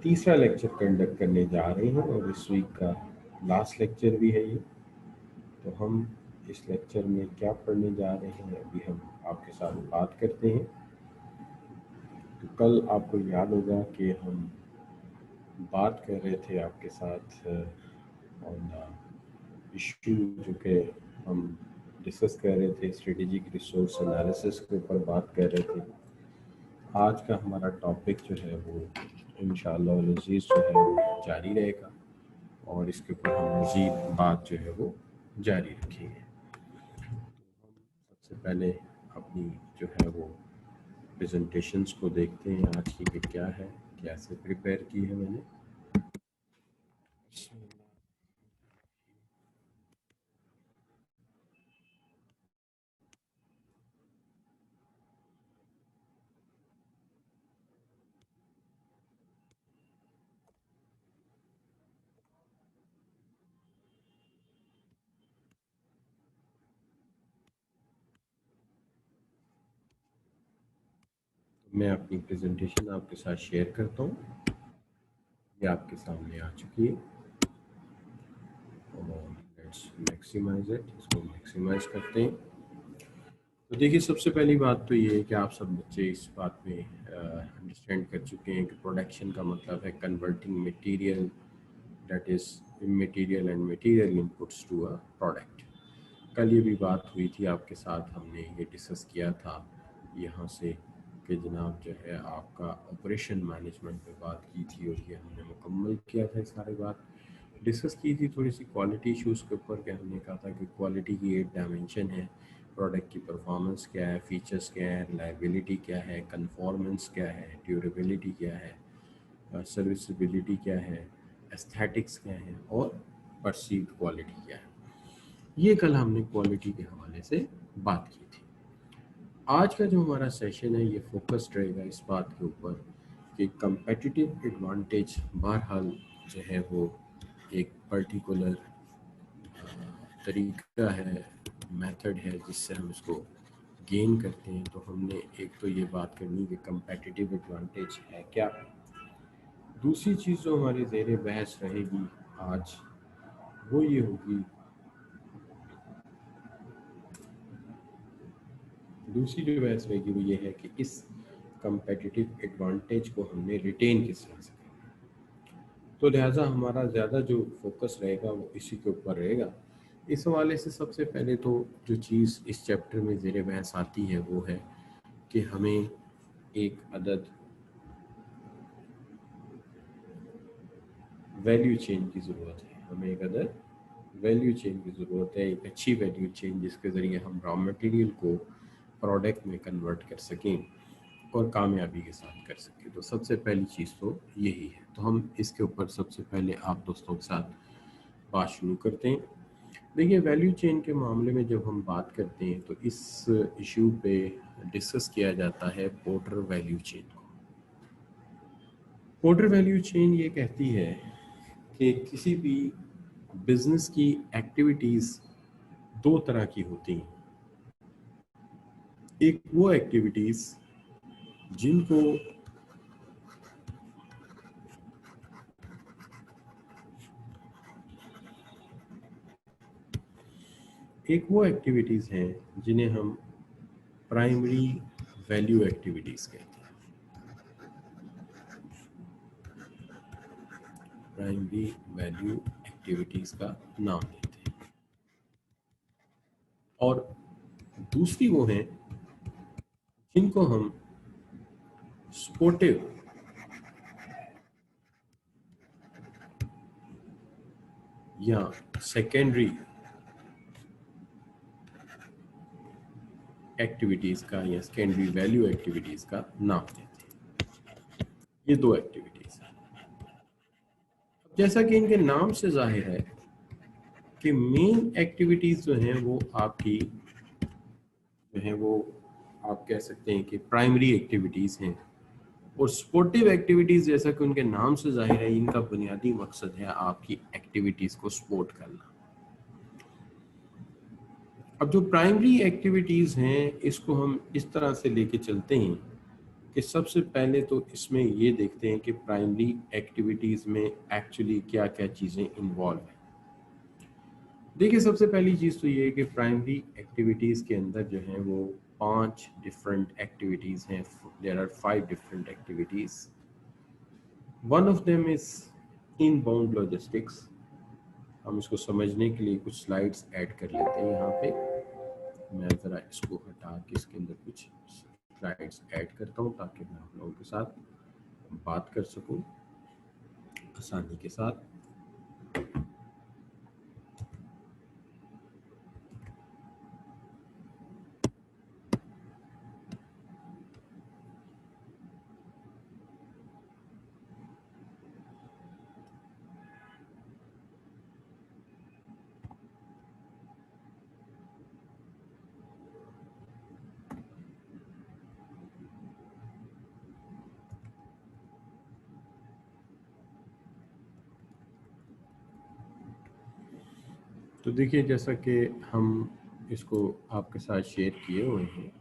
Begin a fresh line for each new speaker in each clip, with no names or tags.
तीसरा lecture conduct करने जा रहे हैं और इस वीक का लास्ट लेक्चर भी है ये। तो हम इस लेक्चर में क्या पढ़ने जा रहे हैं अभी हम आपके साथ बात करते हैं। तो कल आपको याद होगा कि हम बात कर रहे थे आपके साथ ऑन इशू जो कि हम डिस्कस कर रहे थे, स्ट्रेटेजिक रिसोर्स एनालिसिस के ऊपर बात कर रहे थे। आज का हमारा टॉपिक जो है वो इंशाअल्लाह अज़ीज़ जो है वो जारी रहेगा और इसके ऊपर हम मज़ीद बात जो है वो जारी रखेंगे। तो हम सबसे पहले अपनी जो है वो प्रेजेंटेशंस को देखते हैं आज की कि क्या है, कैसे प्रिपेयर की है मैंने। मैं अपनी प्रेजेंटेशन आपके साथ शेयर करता हूँ, ये आपके सामने आ चुकी है और लेट्स मैक्सिमाइज इट, इसको मैक्सिमाइज करते हैं। तो देखिए सबसे पहली बात तो ये है कि आप सब बच्चे इस बात में अंडरस्टैंड कर चुके हैं कि प्रोडक्शन का मतलब है converting material that is immaterial and material inputs to a product. कल ये भी बात हुई थी आपके साथ, हमने ये डिस्कस किया था यहाँ से कि जनाब जो है आपका ऑपरेशन मैनेजमेंट पे बात की थी और ये हमने मुकम्मल किया था। सारी बात डिस्कस की थी थोड़ी सी क्वालिटी इश्यूज़ के ऊपर, कि हमने कहा था कि क्वालिटी की 8 डायमेंशन है, प्रोडक्ट की परफॉर्मेंस क्या है, फीचर्स क्या है, रिलायबिलिटी क्या है, कन्फॉर्मेंस क्या है, ड्यूरेबिलिटी क्या है, सर्विसबिलिटी क्या है, एस्थेटिक्स क्या है और परसीव्ड क्वालिटी क्या है। ये कल हमने क्वालिटी के हवाले से बात की थी। आज का जो हमारा सेशन है ये फोकस्ड रहेगा इस बात के ऊपर कि कंपेटिटिव एडवांटेज बहरहाल जो है वो एक पर्टिकुलर तरीका है, मेथड है जिससे हम इसको गेन करते हैं। तो हमने एक तो ये बात करनी कि कंपेटिटिव एडवांटेज है क्या। दूसरी चीज़ जो हमारी ज़ेर बहस रहेगी आज वो ये होगी, दूसरी जो बहस रहेगी वो ये है कि इस कंपेटिटिव एडवांटेज को हमने रिटेन किस तरह से करना। तो लिहाजा हमारा ज़्यादा जो फोकस रहेगा वो इसी के ऊपर रहेगा। इस हवाले से सबसे पहले तो जो चीज़ इस चैप्टर में ज़ेर बहस आती है वो है कि हमें एक अदद वैल्यू चेन की ज़रूरत है, हमें एक अदद वैल्यू चेन की ज़रूरत है, एक अच्छी वैल्यू चेन जिसके ज़रिए हम रॉ मटेरियल को प्रोडक्ट में कन्वर्ट कर सकें और कामयाबी के साथ कर सकें। तो सबसे पहली चीज़ तो यही है। तो हम इसके ऊपर सबसे पहले आप दोस्तों के साथ बात शुरू करते हैं। देखिए वैल्यू चेन के मामले में जब हम बात करते हैं तो इस इशू पे डिस्कस किया जाता है पोर्टर वैल्यू चेन को। पोर्टर वैल्यू चेन ये कहती है कि किसी भी बिजनेस की एक्टिविटीज़ दो तरह की होती हैं। एक वो एक्टिविटीज़ जिनको हैं जिन्हें हम प्राइमरी वैल्यू एक्टिविटीज़ कहते हैं। प्राइमरी वैल्यू एक्टिविटीज़ का नाम देते हैं। और दूसरी वो हैं जिनको हम सपोर्टिव या सेकेंडरी एक्टिविटीज़ का या सेकेंडरी वैल्यू एक्टिविटीज़ का नाम देते हैं। ये दो एक्टिविटीज़ हैं। जैसा कि इनके नाम से जाहिर है कि मेन एक्टिविटीज़ जो हैं वो आपकी जो है वो आप कह सकते हैं कि प्राइमरी एक्टिविटीज़ हैं, और सपोर्टिव एक्टिविटीज़ जैसा कि उनके नाम से जाहिर है इनका बुनियादी मकसद है आपकी एक्टिविटीज़ को सपोर्ट करना। अब जो प्राइमरी एक्टिविटीज़ हैं इसको हम इस तरह से लेके चलते हैं कि सबसे पहले तो इसमें ये देखते हैं कि प्राइमरी एक्टिविटीज़ में एक्चुअली क्या क्या चीज़ें इन्वॉल्व हैं। देखिए सबसे पहली चीज़ तो ये है कि प्राइमरी एक्टिविटीज़ के अंदर जो है वो 5 डिफरेंट एक्टिविटीज़ हैं। There are 5 different activities. One of them is inbound logistics. हम इसको समझने के लिए कुछ स्लाइड्स ऐड कर लेते हैं यहाँ पे। मैं ज़रा इसको हटा के इसके अंदर कुछ स्लाइड्स ऐड करता हूँ ताकि मैं आप लोगों के साथ बात कर सकूँ आसानी के साथ। तो देखिए जैसा कि हम इसको आपके साथ शेयर किए हुए हैं,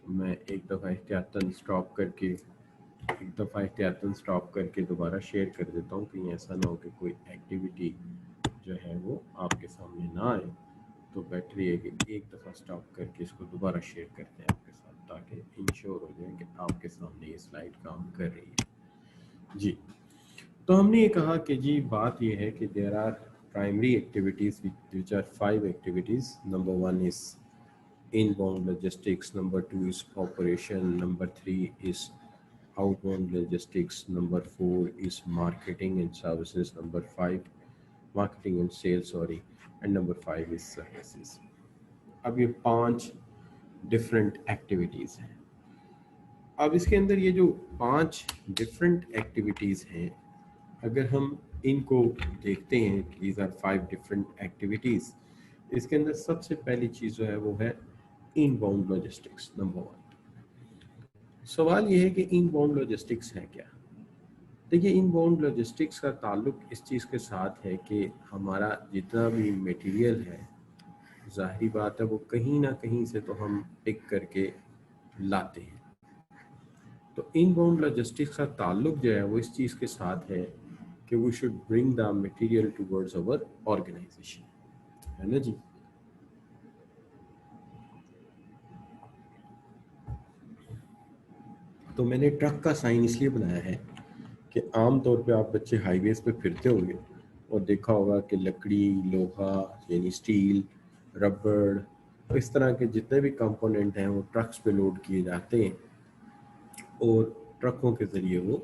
मैं एक दफ़ा एहतियातन स्टॉप करके दोबारा शेयर कर देता हूँ, कहीं ऐसा ना हो कि कोई एक्टिविटी जो है वो आपके सामने ना आए। तो बेटर ये है कि एक दफ़ा स्टॉप करके इसको दोबारा शेयर करते हैं आपके साथ, ताकि इंश्योर हो जाए कि आपके सामने ये स्लाइड काम कर रही है। जी, तो हमने ये कहा कि जी बात ये है कि there are primary activities which are 5 activities. Number 1 is inbound logistics, number 2 is operation, number 3 is outbound logistics, number 4 is marketing and services, number 5 marketing and sales, sorry, and number 5 is services. अब ये 5 different activities हैं। अब इसके अंदर ये जो 5 different activities हैं, अगर हम इनको देखते हैं, these are 5 different activities, इसके अंदर सबसे पहली चीज़ जो है वो है इनबाउंड लॉजिस्टिक्स। नंबर 1 सवाल ये है कि इनबाउंड लॉजिस्टिक्स है क्या। देखिए इनबाउंड लॉजिस्टिक्स का ताल्लुक इस चीज़ के साथ है कि हमारा जितना भी मटेरियल है, जाहिर बात है वो कहीं ना कहीं से तो हम पिक करके लाते हैं। तो इनबाउंड लॉजिस्टिक्स का ताल्लुक जो है वो इस चीज़ के साथ है कि we should bring the material towards our organisation, है ना जी। तो मैंने ट्रक का साइन इसलिए बनाया है कि आम तौर पे आप बच्चे हाईवेज पे फिरते होंगे और देखा होगा कि लकड़ी, लोहा यानी स्टील, रबड़, तो इस तरह के जितने भी कंपोनेंट हैं वो ट्रक्स पे लोड किए जाते हैं और ट्रकों के ज़रिए वो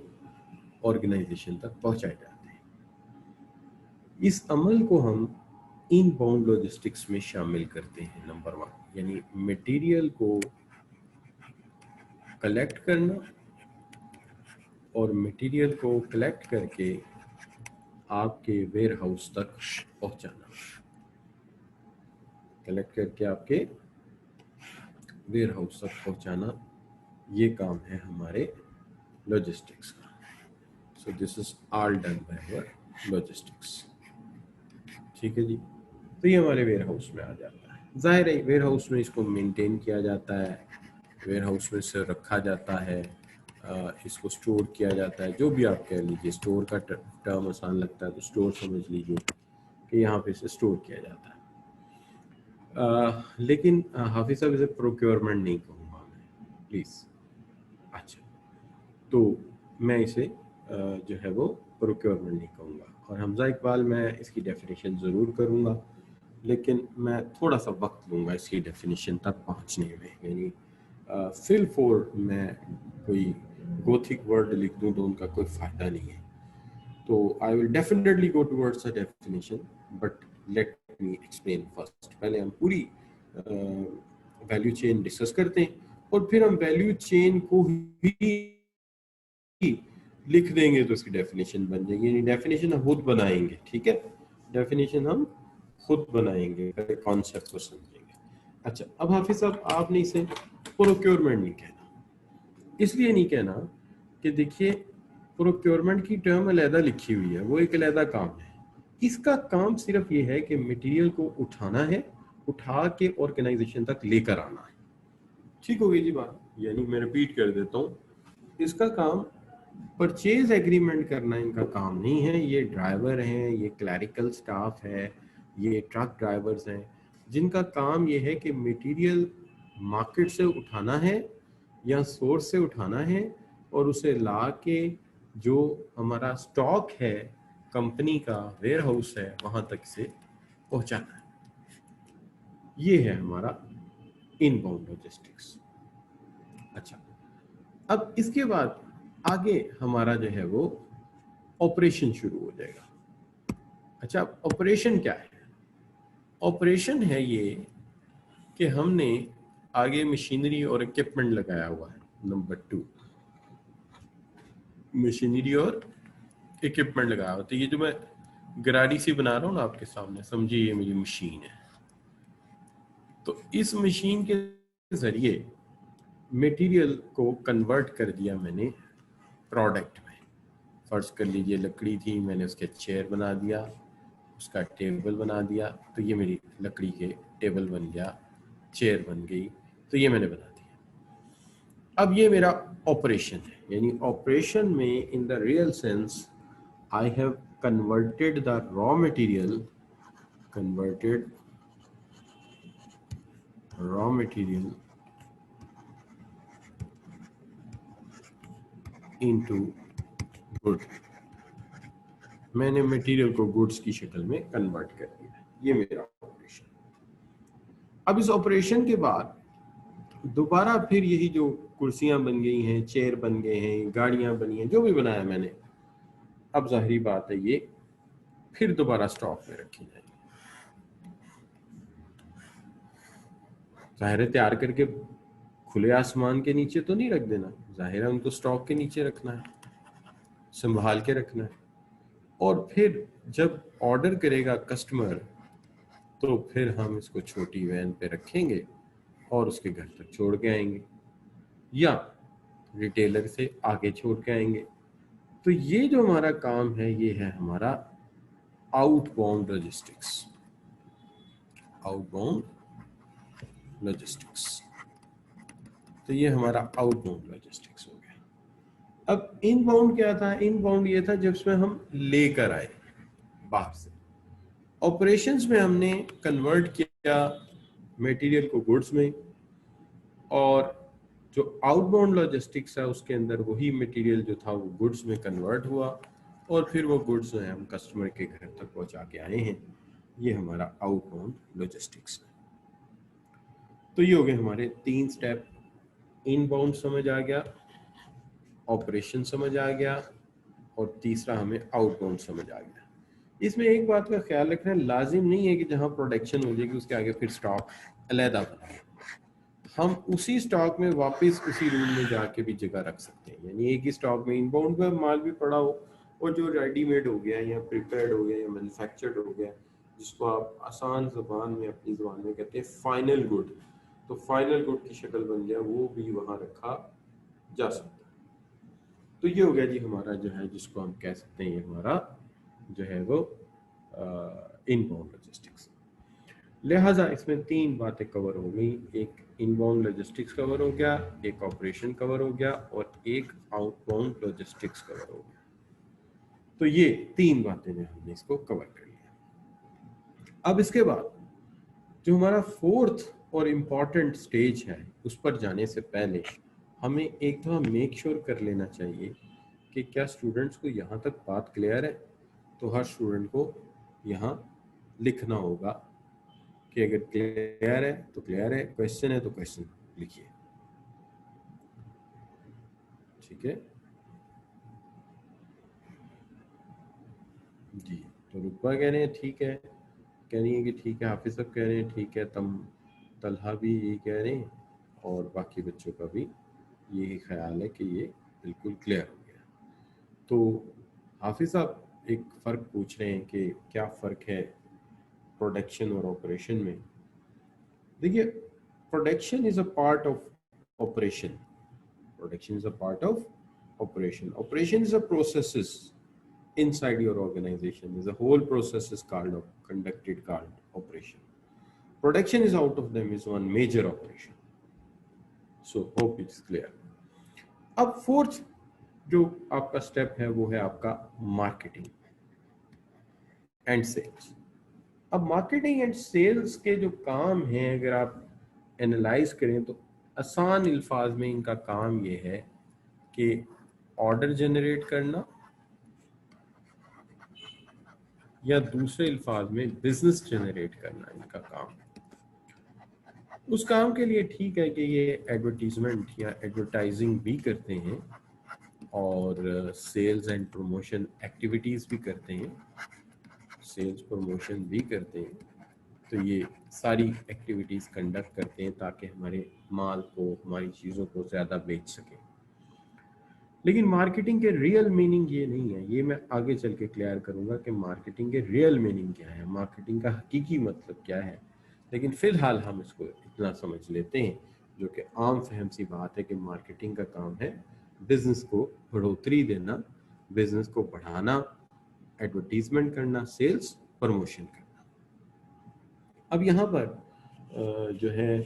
ऑर्गेनाइजेशन तक पहुंचाए जाते हैं। इस अमल को हम इनबाउंड लॉजिस्टिक्स में शामिल करते हैं। नंबर 1 यानी मटेरियल को कलेक्ट करना और मटेरियल को कलेक्ट करके आपके वेयर हाउस तक पहुंचाना। कलेक्ट करके आपके वेयर हाउस तक पहुंचाना, ये काम है हमारे लॉजिस्टिक्स का। So this is all done by our logistics. ठीक है जी। तो ये हमारे वेयर हाउस में आ जाता है। जाहिर है वेयर हाउस में इसको मेंटेन किया जाता है, वेयर हाउस में से रखा जाता है, इसको स्टोर किया जाता है, जो भी आप कह लीजिए। स्टोर का टर्म आसान लगता है तो स्टोर समझ लीजिए कि यहाँ पे इसे स्टोर किया जाता है। लेकिन हाफिज साहब इसे प्रोक्योरमेंट नहीं कहूँगा मैं, प्लीज़। अच्छा, तो मैं इसे जो है वो प्रोक्योरमेंट नहीं कहूँगा। और हमजा इकबाल, मैं इसकी डेफिनेशन ज़रूर करूँगा, लेकिन मैं थोड़ा सा वक्त लूँगा इसकी डेफिनेशन तक पहुँचने में। यानी फिल फोर मैं कोई गोथिक वर्ड लिख दूँ तो उनका कोई फ़ायदा नहीं है। तो I will definitely go towards a definition, but let me explain first. पहले हम पूरी वैल्यू चेन डिस्कस करते हैं और फिर हम वैल्यू चेन को ही लिख देंगे तो इसकी डेफिनेशन बन जाएगी। यानी डेफिनेशन हम खुद बनाएंगे, ठीक है। डेफिनेशन हम खुद बनाएंगे, कॉन्सेप्ट को समझेंगे। अच्छा, अब हाफिज साहब आपने इसे प्रोक्योरमेंट नहीं कहना। इसलिए नहीं कहना कि देखिए प्रोक्योरमेंट की टर्म अलहदा लिखी हुई है, वो एक अलहदा काम है। इसका काम सिर्फ ये है कि मटेरियल को उठाना है, उठा के ऑर्गेनाइजेशन तक लेकर आना है। ठीक हो गई जी बात। यानी मैं रिपीट कर देता हूँ इसका काम परचेज एग्रीमेंट करना इनका काम नहीं है। ये ड्राइवर हैं, ये क्लरिकल स्टाफ है, ये ट्रक ड्राइवर्स हैं, जिनका काम ये है कि मटेरियल मार्केट से उठाना है या सोर्स से उठाना है और उसे ला के जो हमारा स्टॉक है कंपनी का वेयर हाउस है वहां तक से पहुंचाना है। ये है हमारा इनबाउंड लॉजिस्टिक्स। अच्छा, अब इसके बाद आगे हमारा जो है वो ऑपरेशन शुरू हो जाएगा। अच्छा, ऑपरेशन क्या है? ऑपरेशन है ये कि हमने आगे मशीनरी और इक्विपमेंट लगाया हुआ है। नंबर 2, मशीनरी और इक्विपमेंट लगाया हुआ। तो ये जो मैं गरारी सी बना रहा हूँ ना आपके सामने, समझिए ये मेरी मशीन है। तो इस मशीन के जरिए मटेरियल को कन्वर्ट कर दिया मैंने प्रोडक्ट में। फर्ज कर लीजिए लकड़ी थी, मैंने उसके चेयर बना दिया, उसका टेबल बना दिया, तो ये मेरी लकड़ी के टेबल बन गया, चेयर बन गई, तो ये मैंने बना दिया। अब ये मेरा ऑपरेशन है, यानी ऑपरेशन में in the real sense I have converted the raw material, converted raw material into good. मैंने मटेरियल को गुड्स की शक्ल में कन्वर्ट कर दिया। ये मेरा ऑपरेशन। अब इस ऑपरेशन के बाद दोबारा फिर यही जो कुर्सियां बन गई हैं, चेयर बन गए हैं, गाड़ियां बनी हैं, जो भी बनाया मैंने, अब जाहिर बात है ये फिर दोबारा स्टॉक में रखी जाएगी। जाहिर है तैयार करके खुले आसमान के नीचे तो नहीं रख देना, जाहिर है उनको स्टॉक के नीचे रखना है, संभाल के रखना है। और फिर जब ऑर्डर करेगा कस्टमर तो फिर हम इसको छोटी वैन पे रखेंगे और उसके घर तक छोड़ के आएंगे या रिटेलर से आगे छोड़ के आएंगे। तो ये जो हमारा काम है ये है हमारा आउटबाउंड लॉजिस्टिक्स। आउटबाउंड लॉजिस्टिक्स, तो ये हमारा आउटबाउंड लॉजिस्टिक्स हो गया। अब इनबाउंड क्या था? इनबाउंड ये था जब इसमें हम लेकर आए बाहर से। ऑपरेशंस में हमने कन्वर्ट किया मटेरियल को गुड्स में, और जो आउटबाउंड लॉजिस्टिक्स है उसके अंदर वही मटेरियल जो था वो गुड्स में कन्वर्ट हुआ और फिर वो गुड्स जो है हम कस्टमर के घर तक पहुंचा के आए हैं। ये हमारा आउटबाउंड लॉजिस्टिक्स है। तो ये हो गए हमारे 3 स्टेप। इनबाउंड समझ आ गया, ऑपरेशन समझ आ गया, और तीसरा हमें आउटबाउंड समझ आ गया। इसमें एक बात का ख्याल रखना, लाजिम नहीं है कि जहां प्रोडक्शन हो जाएगी उसके आगे फिर स्टॉक अलहदा बनाए। हम उसी स्टॉक में वापस उसी रूम में जाके भी जगह रख सकते हैं। यानी एक ही स्टॉक में इनबाउंड का माल भी पड़ा हो और जो रेडीमेड हो गया या प्रिपेयर्ड हो गया या मैन्युफैक्चर्ड हो गया, जिसको आप आसान ज़बान में अपनी ज़बान में कहते हैं फाइनल गुड, तो फाइनल गुड की शक्ल बन गया, वो भी वहाँ रखा जा सकता है। तो ये हो गया जी हमारा जो है, जिसको हम कह सकते हैं ये हमारा जो है वो इनबाउंड लॉजिस्टिक्स। लिहाजा इसमें 3 बातें कवर हो गई, एक इनबाउंड लॉजिस्टिक्स कवर हो गया, एक ऑपरेशन कवर हो गया और एक आउटबाउंड लॉजिस्टिक्स कवर हो गया। तो ये 3 बातें जो हमने इसको कवर कर लिया। अब इसके बाद जो हमारा 4th और इम्पॉर्टेंट स्टेज है उस पर जाने से पहले हमें एक दफ़ा मेक श्योर कर लेना चाहिए कि क्या स्टूडेंट्स को यहाँ तक बात क्लियर है। तो हर स्टूडेंट को यहाँ लिखना होगा कि अगर क्लियर है तो क्लियर है, क्वेश्चन है तो क्वेश्चन लिखिए, ठीक है जी। तो रुकवा कह रहे हैं ठीक है, कह रही है कि ठीक है, हाफिज साहब कह रहे हैं ठीक है, तलहा भी यही कह रहे हैं और बाकी बच्चों का भी यही ख्याल है कि ये बिल्कुल क्लियर हो गया। तो हाफिज साहब एक फ़र्क पूछ रहे हैं कि क्या फ़र्क है प्रोडक्शन और ऑपरेशन में। देखिए, production is a part of operation, production is a part of operation is a processes inside your organization. There's a whole process is called operation. Production is out of them is one major operation. So hope it's clear. अब fourth जो आपका step है वो है आपका marketing and sales. अब marketing and sales के जो काम हैं अगर आप एनालाइज करें तो आसान अल्फाज में इनका काम ये है कि ऑर्डर जनरेट करना, या दूसरे अल्फाज में बिजनेस जनरेट करना इनका काम। उस काम के लिए ठीक है कि ये एडवर्टीजमेंट या एडवर्टाइजिंग भी करते हैं और सेल्स एंड प्रमोशन एक्टिविटीज़ भी करते हैं, सेल्स प्रमोशन भी करते हैं। तो ये सारी एक्टिविटीज़ कंडक्ट करते हैं ताकि हमारे माल को, हमारी चीज़ों को ज़्यादा बेच सकें। लेकिन मार्केटिंग के रियल मीनिंग ये नहीं है, ये मैं आगे चल के क्लियर करूँगा कि मार्केटिंग के रियल मीनिंग क्या है, मार्केटिंग का हकीकी मतलब क्या है। लेकिन फ़िलहाल हम इसको इतना समझ लेते हैं जो कि आम फहम सी बात है कि मार्केटिंग का काम है बिज़नेस को बढ़ोतरी देना, बिज़नेस को बढ़ाना, एडवर्टीजमेंट करना, सेल्स प्रमोशन करना। अब यहाँ पर जो है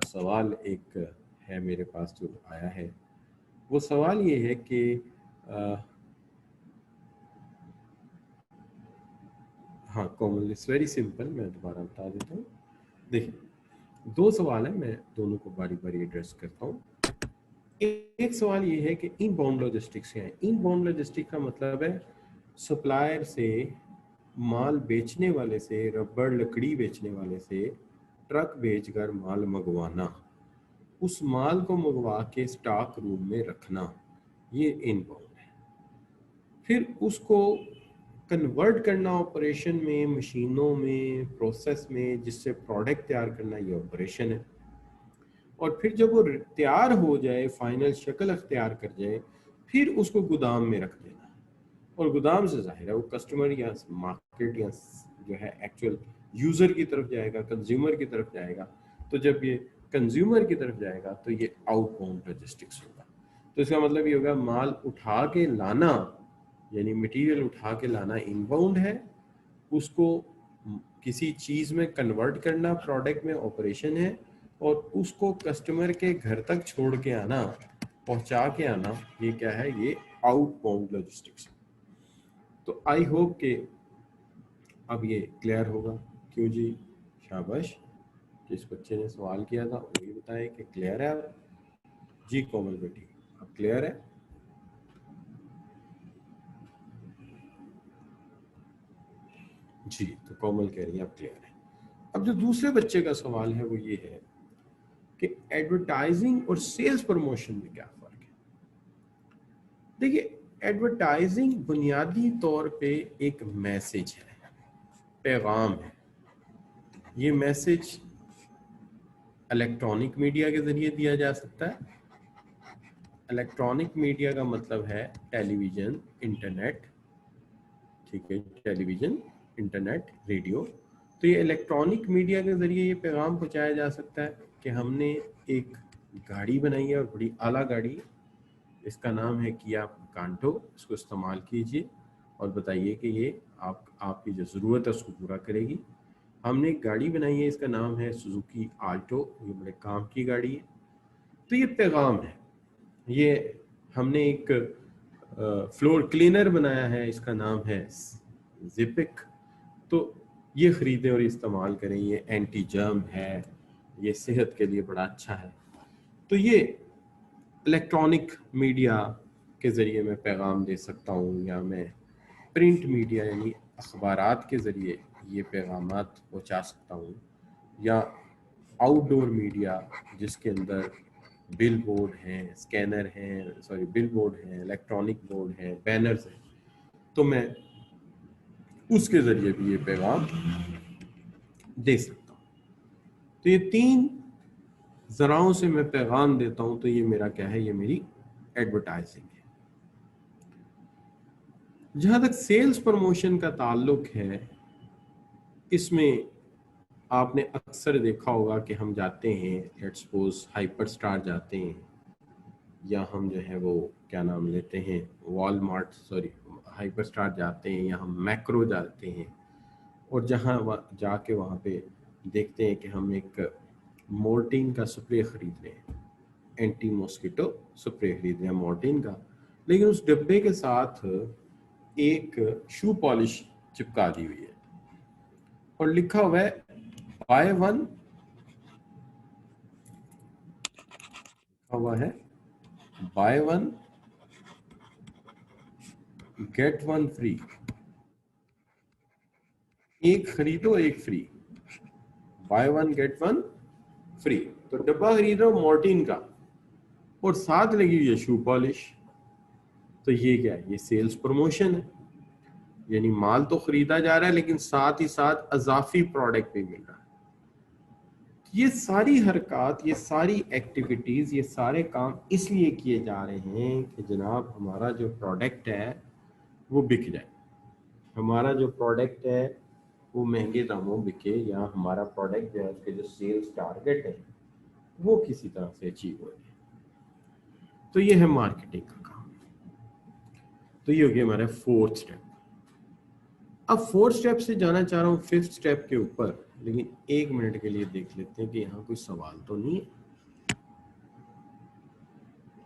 सवाल एक है मेरे पास जो आया है, वो सवाल ये है कि हाँ कोमल, इट्स वेरी सिंपल, मैं दोबारा बता देता हूँ। देखिए दो सवाल है, मैं दोनों को बारी बारी एड्रेस करता हूँ। एक सवाल ये है कि इनबाउंड लॉजिस्टिक्स क्या है। इनबाउंड लॉजिस्टिक्स का मतलब है सप्लायर से, माल बेचने वाले से, रबड़ लकड़ी बेचने वाले से ट्रक भेजकर माल मंगवाना, उस माल को मंगवा के स्टॉक रूम में रखना, ये इनबाउंड है। फिर उसको कन्वर्ट करना ऑपरेशन में, मशीनों में, प्रोसेस में, जिससे प्रोडक्ट तैयार करना, ये ऑपरेशन है। और फिर जब वो तैयार हो जाए, फाइनल शक्ल अख्तियार कर जाए, फिर उसको गोदाम में रख देना। और गोदाम से जाहिर है वो कस्टमर या मार्केट या जो है एक्चुअल यूज़र की तरफ जाएगा, कंज्यूमर की तरफ जाएगा। तो जब ये कंज्यूमर की तरफ जाएगा तो ये आउटबाउंड लॉजिस्टिक्स होगा। तो इसका मतलब ये होगा माल उठा के लाना, यानी मटेरियल उठा के लाना इनबाउंड है, उसको किसी चीज़ में कन्वर्ट करना प्रोडक्ट में ऑपरेशन है, और उसको कस्टमर के घर तक छोड़ के आना, पहुंचा के आना, ये क्या है, ये आउटबाउंड लॉजिस्टिक्स। तो आई होप कि अब ये क्लियर होगा। क्यों जी, शाबाश, जिस बच्चे ने सवाल किया था वो ये बताए कि क्लियर है। अब जी कोमल बेटी, अब क्लियर है? जी, तो कोमल कह रही है अब क्लियर है। अब जो दूसरे बच्चे का सवाल है वो ये है कि एडवर्टाइजिंग और सेल्स प्रमोशन में क्या फर्क है। देखिए, एडवर्टाइजिंग बुनियादी तौर पे एक मैसेज है, पैगाम है। ये मैसेज इलेक्ट्रॉनिक मीडिया के जरिए दिया जा सकता है। इलेक्ट्रॉनिक मीडिया का मतलब है टेलीविज़न, इंटरनेट, ठीक है, टेलीविज़न, इंटरनेट, रेडियो। तो ये इलेक्ट्रॉनिक मीडिया के ज़रिए ये पैगाम पहुंचाया जा सकता है कि हमने एक गाड़ी बनाई है और बड़ी आला गाड़ी, इसका नाम है किया कांटो, इसको इस्तेमाल कीजिए और बताइए कि ये आपकी जो ज़रूरत है उसको पूरा करेगी। हमने एक गाड़ी बनाई है, इसका नाम है सुजुकी आल्टो, ये बड़े काम की गाड़ी है। तो ये पैगाम है। ये हमने एक फ्लोर क्लीनर बनाया है, इसका नाम है जिपिक, तो ये ख़रीदें और इस्तेमाल करें, ये एंटी जर्म है, ये सेहत के लिए बड़ा अच्छा है। तो ये इलेक्ट्रॉनिक मीडिया के ज़रिए मैं पैगाम दे सकता हूँ, या मैं प्रिंट मीडिया यानी अखबारात के ज़रिए ये पैगामात पहुँचा सकता हूँ, या आउटडोर मीडिया जिसके अंदर बिल बोर्ड हैं, स्कैनर हैं, सॉरी बिल बोर्ड हैं, इलेक्ट्रॉनिक बोर्ड हैं, बैनर्स हैं, तो मैं उसके ज़रिए भी ये पैगाम दे सकता हूँ। तो ये तीन ज़राओं से मैं पैगाम देता हूँ, तो ये मेरा क्या है, ये मेरी एडवर्टाइजिंग है। जहाँ तक सेल्स प्रमोशन का ताल्लुक है, इसमें आपने अक्सर देखा होगा कि हम जाते हैं, लेट्स सपोज हाइपर स्टार जाते हैं, या हम जो है वो क्या नाम लेते हैं, वॉलमार्ट, सॉरी हाइपर स्टार जाते हैं, या हम मैक्रो जाते हैं, और जहाँ जाके वहाँ पे देखते हैं कि हम एक मोर्टीन का स्प्रे ख़रीद रहे हैं। एंटी मॉस्किटो स्प्रे खरीद लिया मॉर्टिन का, लेकिन उस डब्बे के साथ एक शू पॉलिश चिपका दी हुई है और लिखा हुआ है बाय वन, लिखा हुआ है by one get one free, एक खरीदो एक free, by one get one free. तो डब्बा खरीद रहा हूं मॉर्टिन का और साथ लगी हुई है शू पॉलिश, तो ये क्या है, ये सेल्स प्रमोशन है, यानी माल तो खरीदा जा रहा है लेकिन साथ ही साथ अजाफी प्रोडक्ट भी मिल रहा है। ये सारी हरकत, ये सारी एक्टिविटीज, ये सारे काम इसलिए किए जा रहे हैं कि जनाब हमारा जो प्रोडक्ट है वो बिक जाए, हमारा जो प्रोडक्ट है वो महंगे दामों बिके, या हमारा प्रोडक्ट जो है उसके जो सेल्स टारगेट है वो किसी तरह से अचीव हो जाए। तो ये है मार्केटिंग का काम। तो ये हो गया हमारा फोर्थ स्टेप। अब फोर्थ स्टेप से जाना चाह रहा हूँ फिफ्थ स्टेप के ऊपर, लेकिन एक मिनट के लिए देख लेते हैं कि यहाँ कोई सवाल तो नहीं है।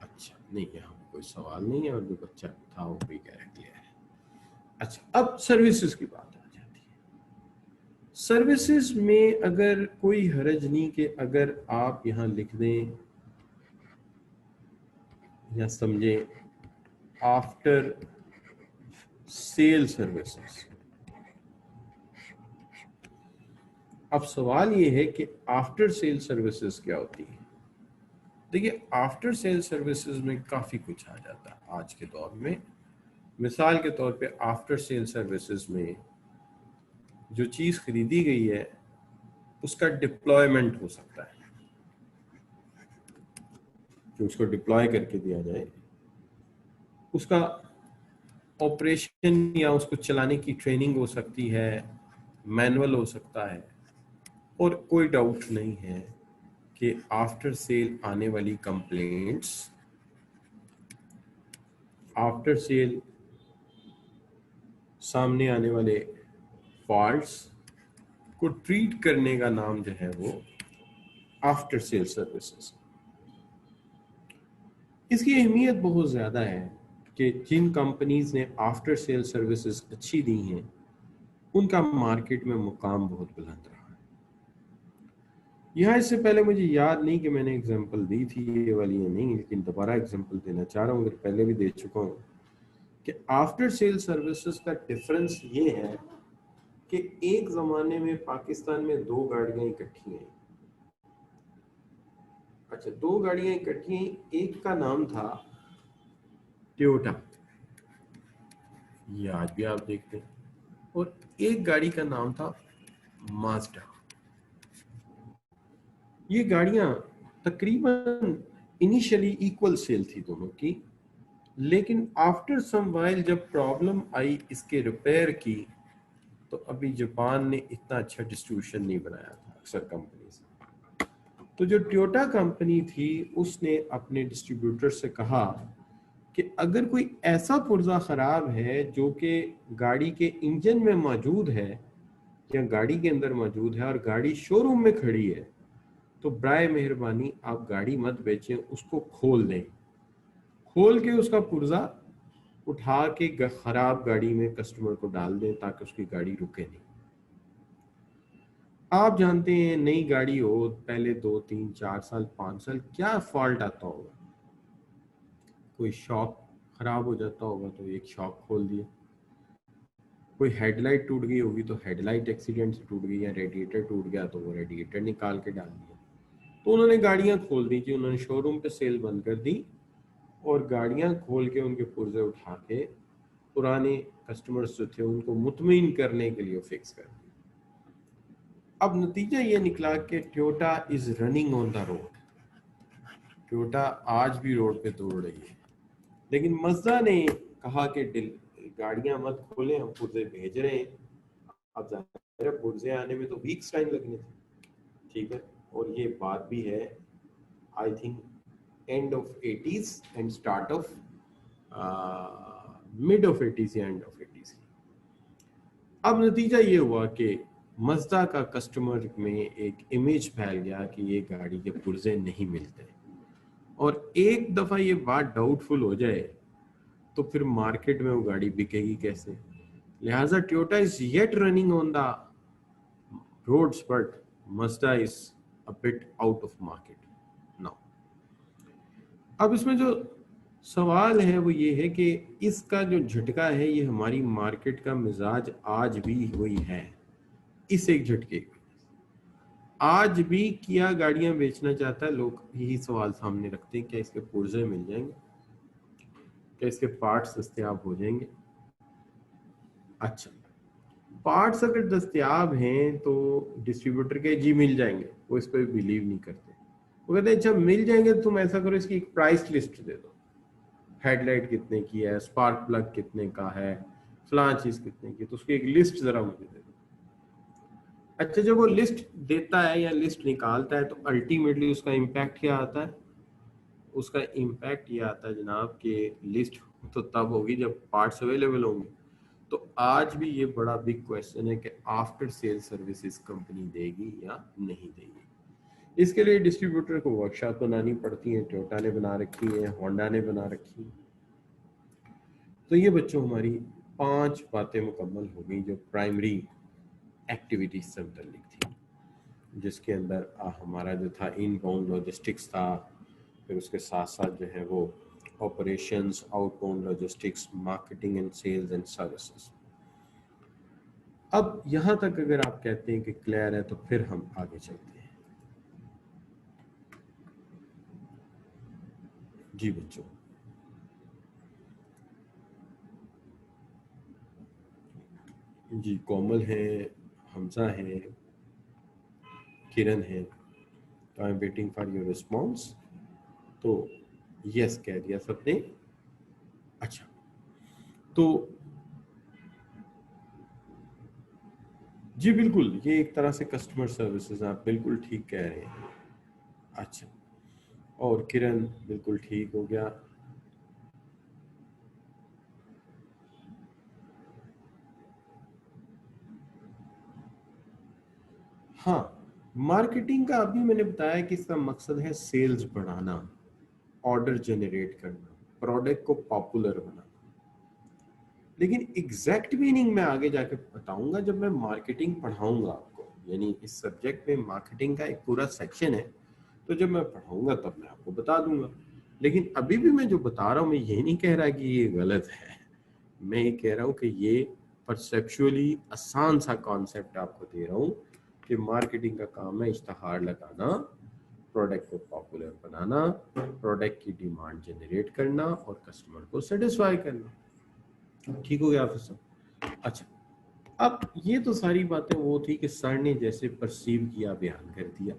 अच्छा नहीं, यहाँ कोई सवाल नहीं है और जो बच्चा था वो भी करेक्ट है। अच्छा, अब सर्विसेज की बात आ जाती है। सर्विसेज में अगर कोई हरज नहीं कि अगर आप यहाँ लिख दें या समझें आफ्टर सेल सर्विसेज। अब सवाल ये है कि आफ्टर सेल सर्विसेज क्या होती है। देखिए, आफ्टर सेल सर्विसेज में काफ़ी कुछ आ जाता है आज के दौर में। मिसाल के तौर पे आफ्टर सेल सर्विसेज में जो चीज़ खरीदी गई है उसका डिप्लॉयमेंट हो सकता है, कि उसको डिप्लॉय करके दिया जाए, उसका ऑपरेशन या उसको चलाने की ट्रेनिंग हो सकती है, मैनुअल हो सकता है। और कोई डाउट नहीं है कि आफ्टर सेल आने वाली कंप्लेंट्स, आफ्टर सेल सामने आने वाले फॉल्ट्स को ट्रीट करने का नाम जो है वो आफ्टर सेल सर्विसेज। इसकी अहमियत बहुत ज़्यादा है कि जिन कंपनीज ने आफ्टर सेल सर्विसेज अच्छी दी हैं उनका मार्केट में मुकाम बहुत बुलंद रहा है। यहाँ इससे पहले मुझे याद नहीं कि मैंने एग्जांपल दी थी ये वाली या नहीं, लेकिन दोबारा एग्जांपल देना चाह रहा हूँ, अगर पहले भी दे चुका हूँ कि आफ्टर सेल सर्विसेज का डिफरेंस ये है कि एक ज़माने में पाकिस्तान में दो गाड़ियाँ इकट्ठी हैं। अच्छा, दो गाड़ियाँ इकट्ठी हैं, एक का नाम था टोयोटा, ये आज भी आप देखते हैं, और एक गाड़ी का नाम था माज़दा। ये गाड़ियां तकरीबन इनिशियली इक्वल सेल थी दोनों की, लेकिन आफ्टर सम वाइल जब प्रॉब्लम आई इसके रिपेयर की, तो अभी जापान ने इतना अच्छा डिस्ट्रीब्यूशन नहीं बनाया था अक्सर कंपनी से। तो जो टोयोटा कंपनी थी उसने अपने डिस्ट्रीब्यूटर से कहा कि अगर कोई ऐसा पुर्जा ख़राब है जो कि गाड़ी के इंजन में मौजूद है या गाड़ी के अंदर मौजूद है और गाड़ी शोरूम में खड़ी है, तो बराए मेहरबानी आप गाड़ी मत बेचें, उसको खोल दें, खोल के उसका पुर्जा उठा के ख़राब गाड़ी में कस्टमर को डाल दें ताकि उसकी गाड़ी रुके नहीं। आप जानते हैं नई गाड़ी हो, पहले 2 3 4 साल 5 साल क्या फॉल्ट आता होगा, कोई शॉक खराब हो जाता होगा तो एक शॉक खोल दिया, कोई हेडलाइट टूट गई होगी तो हेडलाइट एक्सीडेंट से टूट गई, या रेडिएटर टूट गया तो वो रेडिएटर निकाल के डाल दिया। तो उन्होंने गाड़ियां खोल दी थी, उन्होंने शोरूम पे सेल बंद कर दी और गाड़ियां खोल के उनके पुर्जे उठा के पुराने कस्टमर्स जो थे उनको मुतमईन करने के लिए फिक्स कर दी। अब नतीजा ये निकला कि Toyota is running on the road, Toyota आज भी रोड पे दौड़ रही है, लेकिन मज़दा ने कहा कि गाड़ियां मत खोलें, हम पुर्जे भेज रहे हैं। अब ज़ाहिर है पुर्जे आने में तो वीक्स टाइम लगने थे, ठीक है, और ये बात भी है I think end of 80s and start of mid of 80s या एंड ऑफ 80s। अब नतीजा ये हुआ कि मज़दा का कस्टमर में एक इमेज फैल गया कि ये गाड़ी के पुर्जे नहीं मिलते, और एक दफा ये बात डाउटफुल हो जाए तो फिर मार्केट में वो गाड़ी बिकेगी कैसे। लिहाजा Toyota is yet running on the roads but Mazda is a bit out of market now. अब इसमें जो सवाल है वो ये है कि इसका जो झटका है ये हमारी मार्केट का मिजाज आज भी वही है। इस एक झटके की आज भी किया गाड़ियां बेचना चाहता है, लोग यही सवाल सामने रखते हैं क्या इसके पुर्जे मिल जाएंगे, क्या इसके पार्ट्स दस्तयाब हो जाएंगे। अच्छा, पार्ट्स अगर दस्तयाब हैं तो डिस्ट्रीब्यूटर के जी मिल जाएंगे, वो इस पर बिलीव नहीं करते। वो कहते हैं अच्छा मिल जाएंगे तो तुम ऐसा करो इसकी एक प्राइस लिस्ट दे दो, हेडलाइट कितने की है, स्पार्क प्लग कितने का है, फलां चीज कितने की, तो उसकी एक लिस्ट जरा मुझे दे दो। अच्छा, जब वो लिस्ट देता है या लिस्ट निकालता है तो अल्टीमेटली उसका इम्पैक्ट क्या आता है? उसका इम्पैक्ट ये आता है जनाब कि लिस्ट तो तब होगी जब पार्ट्स अवेलेबल होंगे। तो आज भी ये बड़ा बिग क्वेश्चन है कि आफ्टर सेल सर्विसेज कंपनी देगी या नहीं देगी। इसके लिए डिस्ट्रीब्यूटर को वर्कशॉप बनानी पड़ती है, टोयोटा ने बना रखी है, होंडा ने बना रखी है। तो ये बच्चों हमारी 5 बातें मुकम्मल हो गई जो प्राइमरी एक्टिविटीज से मुतल्लिक थी, जिसके अंदर हमारा जो था इनबाउंड लॉजिस्टिक्स था, फिर उसके साथ साथ जो है वो operations, outbound logistics, marketing and sales and services. अब यहाँ तक अगर आप कहते हैं कि क्लियर है तो फिर हम आगे चलते हैं। जी बच्चों, जी कोमल है, हमजा है, किरण है, तो I am waiting for your response. तो यस कह दिया सबने। अच्छा, तो जी बिल्कुल, ये एक तरह से कस्टमर सर्विसेज, आप बिल्कुल ठीक कह रहे हैं। अच्छा, और किरण बिल्कुल ठीक हो गया। हाँ, मार्केटिंग का अभी मैंने बताया कि इसका मकसद है सेल्स बढ़ाना, ऑर्डर जनरेट करना, प्रोडक्ट को पॉपुलर बनाना। लेकिन एग्जैक्ट मीनिंग मैं आगे जाके बताऊंगा जब मैं मार्केटिंग पढ़ाऊंगा आपको, यानी इस सब्जेक्ट में मार्केटिंग का एक पूरा सेक्शन है, तो जब मैं पढ़ाऊंगा तब मैं आपको बता दूंगा। लेकिन अभी भी मैं जो बता रहा हूँ मैं ये नहीं कह रहा कि ये गलत है, मैं ये कह रहा हूँ कि ये परसेप्चुअली आसान सा कॉन्सेप्ट आपको दे रहा हूँ कि मार्केटिंग का काम है इश्तहार लगाना, प्रोडक्ट को पॉपुलर बनाना, प्रोडक्ट की डिमांड जनरेट करना और कस्टमर को सेटिस्फाई करना। ठीक हो गया ऑफिसर? अच्छा, अब ये तो सारी बातें वो थी कि सर ने जैसे परसीव किया बयान कर दिया।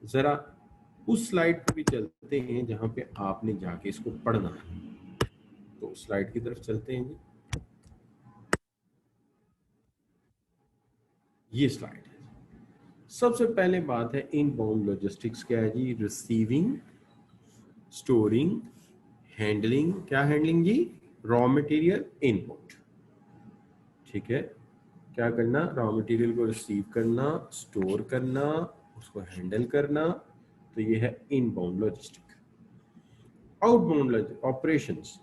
जरा उस स्लाइड पर भी चलते हैं जहां पे आपने जाके इसको पढ़ना है, तो उस स्लाइड की तरफ चलते हैं जी। ये स्लाइड है। सबसे पहले बात है इनबाउंड लॉजिस्टिक्स क्या है जी? Receiving, storing, handling. क्या हैंडलिंग जी? Raw material input. ठीक है, क्या करना? रॉ मटेरियल को रिसीव करना, स्टोर करना, उसको हैंडल करना। तो ये है inbound logistic. Outbound operations,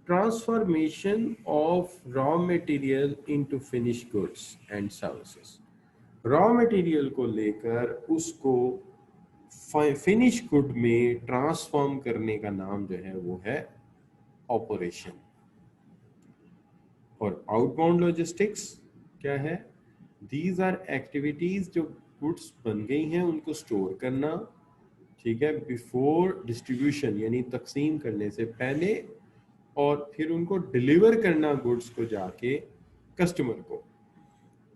transformation of raw material into finished goods and services. Raw material को लेकर उसको फिनिश गुड में ट्रांसफॉर्म करने का नाम जो है वो है ऑपरेशन। और आउटबाउंड लॉजिस्टिक्स क्या है? दीज आर एक्टिविटीज जो गुड्स बन गई हैं उनको स्टोर करना, ठीक है, बिफोर डिस्ट्रीब्यूशन यानी तकसीम करने से पहले, और फिर उनको डिलीवर करना गुड्स को जाके कस्टमर को।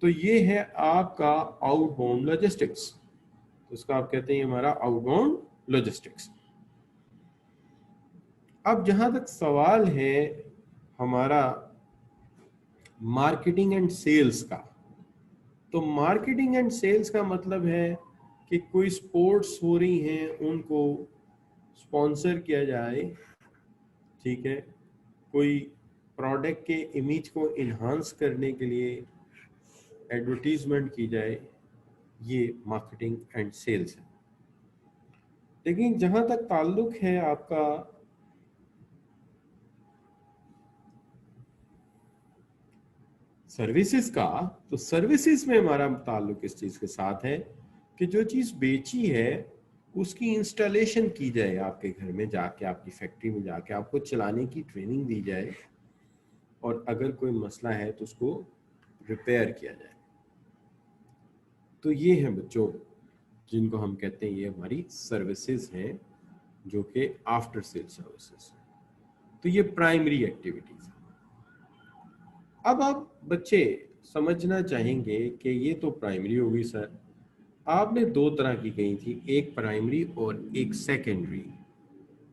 तो ये है आपका आउटबाउंड लॉजिस्टिक्स। तो इसका आप कहते हैं हमारा आउटबाउंड लॉजिस्टिक्स। अब जहां तक सवाल है हमारा मार्केटिंग एंड सेल्स का, तो मार्केटिंग एंड सेल्स का मतलब है कि कोई स्पोर्ट्स हो रही हैं उनको स्पॉन्सर किया जाए, ठीक है, कोई प्रोडक्ट के इमेज को इन्हांस करने के लिए एडवर्टीजमेंट की जाए, ये मार्केटिंग एंड सेल्स है। लेकिन जहां तक ताल्लुक है आपका सर्विसेज का, तो सर्विसेज में हमारा ताल्लुक इस चीज के साथ है कि जो चीज बेची है उसकी इंस्टॉलेशन की जाए, आपके घर में जाके, आपकी फैक्ट्री में जाके आपको चलाने की ट्रेनिंग दी जाए, और अगर कोई मसला है तो उसको रिपेयर किया जाए। तो ये है बच्चों जिनको हम कहते हैं ये हमारी सर्विसेज हैं, जो कि आफ्टर सेल सर्विसेज है। तो ये प्राइमरी एक्टिविटीज है। अब आप बच्चे समझना चाहेंगे कि ये तो प्राइमरी होगी सर, आपने दो तरह की कही थी, एक प्राइमरी और एक सेकेंडरी।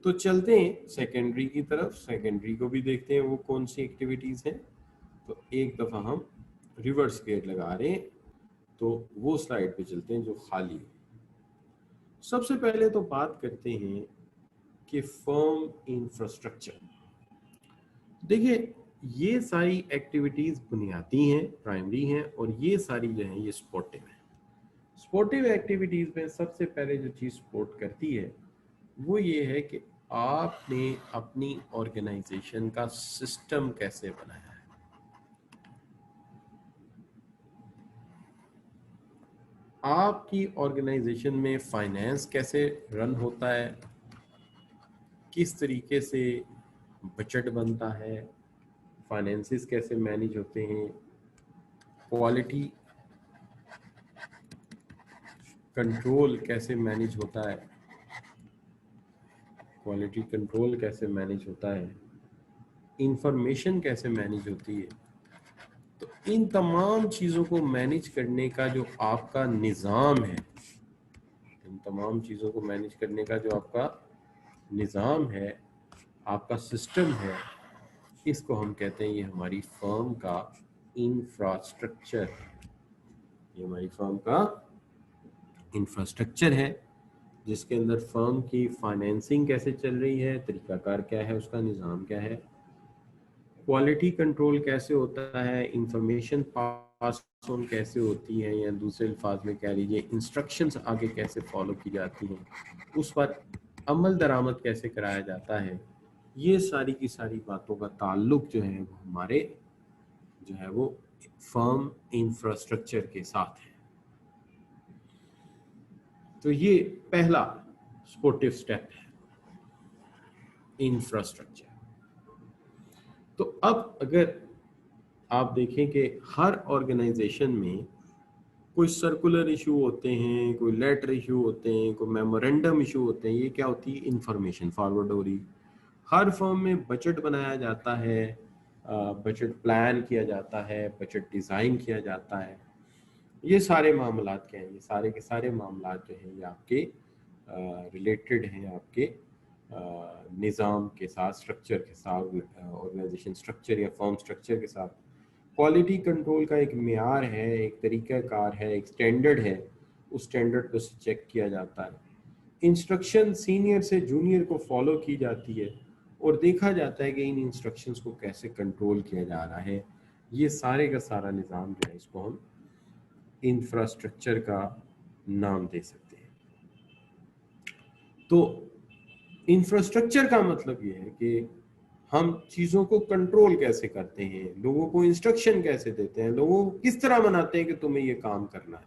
तो चलते हैं सेकेंडरी की तरफ, सेकेंडरी को भी देखते हैं वो कौन सी एक्टिविटीज हैं। तो एक दफा हम रिवर्स गेयर लगा रहे हैं, तो वो स्लाइड पे चलते हैं जो खाली है। सबसे पहले तो बात करते हैं कि फर्म इंफ्रास्ट्रक्चर। देखिए ये सारी एक्टिविटीज बुनियादी हैं, प्राइमरी हैं, और ये सारी जो हैं ये सपोर्टिव हैं। सपोर्टिव एक्टिविटीज में सबसे पहले जो चीज सपोर्ट करती है वो ये है कि आपने अपनी ऑर्गेनाइजेशन का सिस्टम कैसे बनाया है। आपकी ऑर्गेनाइजेशन में फाइनेंस कैसे रन होता है, किस तरीके से बजट बनता है, फाइनेंसिस कैसे मैनेज होते हैं, क्वालिटी कंट्रोल कैसे मैनेज होता है, क्वालिटी कंट्रोल कैसे मैनेज होता है, इंफॉर्मेशन कैसे मैनेज होती है। तो इन तमाम चीज़ों को मैनेज करने का जो आपका निज़ाम है, इन तमाम चीज़ों को मैनेज करने का जो आपका निज़ाम है, आपका सिस्टम है, इसको हम कहते हैं ये हमारी फर्म का इंफ्रास्ट्रक्चर। ये हमारी फर्म का इंफ्रास्ट्रक्चर है, जिसके अंदर फर्म की फाइनेंसिंग कैसे चल रही है, तरीकाकार क्या है, उसका निज़ाम क्या है, क्वालिटी कंट्रोल कैसे होता है, इंफॉर्मेशन पास ऑन कैसे होती है, या दूसरे अल्फाज में कह लीजिए इंस्ट्रक्शंस आगे कैसे फॉलो की जाती हैं, उस पर अमल दरामद कैसे कराया जाता है। ये सारी की सारी बातों का ताल्लुक जो है वो हमारे जो है वो फर्म इंफ्रास्ट्रक्चर के साथ है। तो ये पहला सपोर्टिव स्टेप है, इंफ्रास्ट्रक्चर। तो अब अगर आप देखें कि हर ऑर्गेनाइजेशन में कोई सर्कुलर इशू होते हैं, कोई लेटर इशू होते हैं, कोई मेमोरेंडम इशू होते हैं, ये क्या होती है, इंफॉर्मेशन फॉरवर्ड हो रही। हर फर्म में बजट बनाया जाता है, बजट प्लान किया जाता है, बजट डिज़ाइन किया जाता है। ये सारे मामलात क्या हैं, ये सारे के सारे मामलात जो हैं ये आपके रिलेटेड हैं आपके निज़ाम के साथ, स्ट्रक्चर के साथ, ऑर्गेनाइजेशन स्ट्रक्चर या फर्म स्ट्रक्चर के साथ। क्वालिटी कंट्रोल का एक मेयार है, एक तरीक़ाकार है, एक स्टैंडर्ड है, उस स्टैंडर्ड को चेक किया जाता है। इंस्ट्रक्शन सीनियर से जूनियर को फॉलो की जाती है और देखा जाता है कि इन इंस्ट्रक्शंस को कैसे कंट्रोल किया जा रहा है। ये सारे का सारा निज़ाम जो है इसको हम इंफ्रास्ट्रक्चर का नाम दे सकते हैं। तो इंफ्रास्ट्रक्चर का मतलब ये है कि हम चीज़ों को कंट्रोल कैसे करते हैं, लोगों को इंस्ट्रक्शन कैसे देते हैं, लोगों को किस तरह मनाते हैं कि तुम्हें ये काम करना है,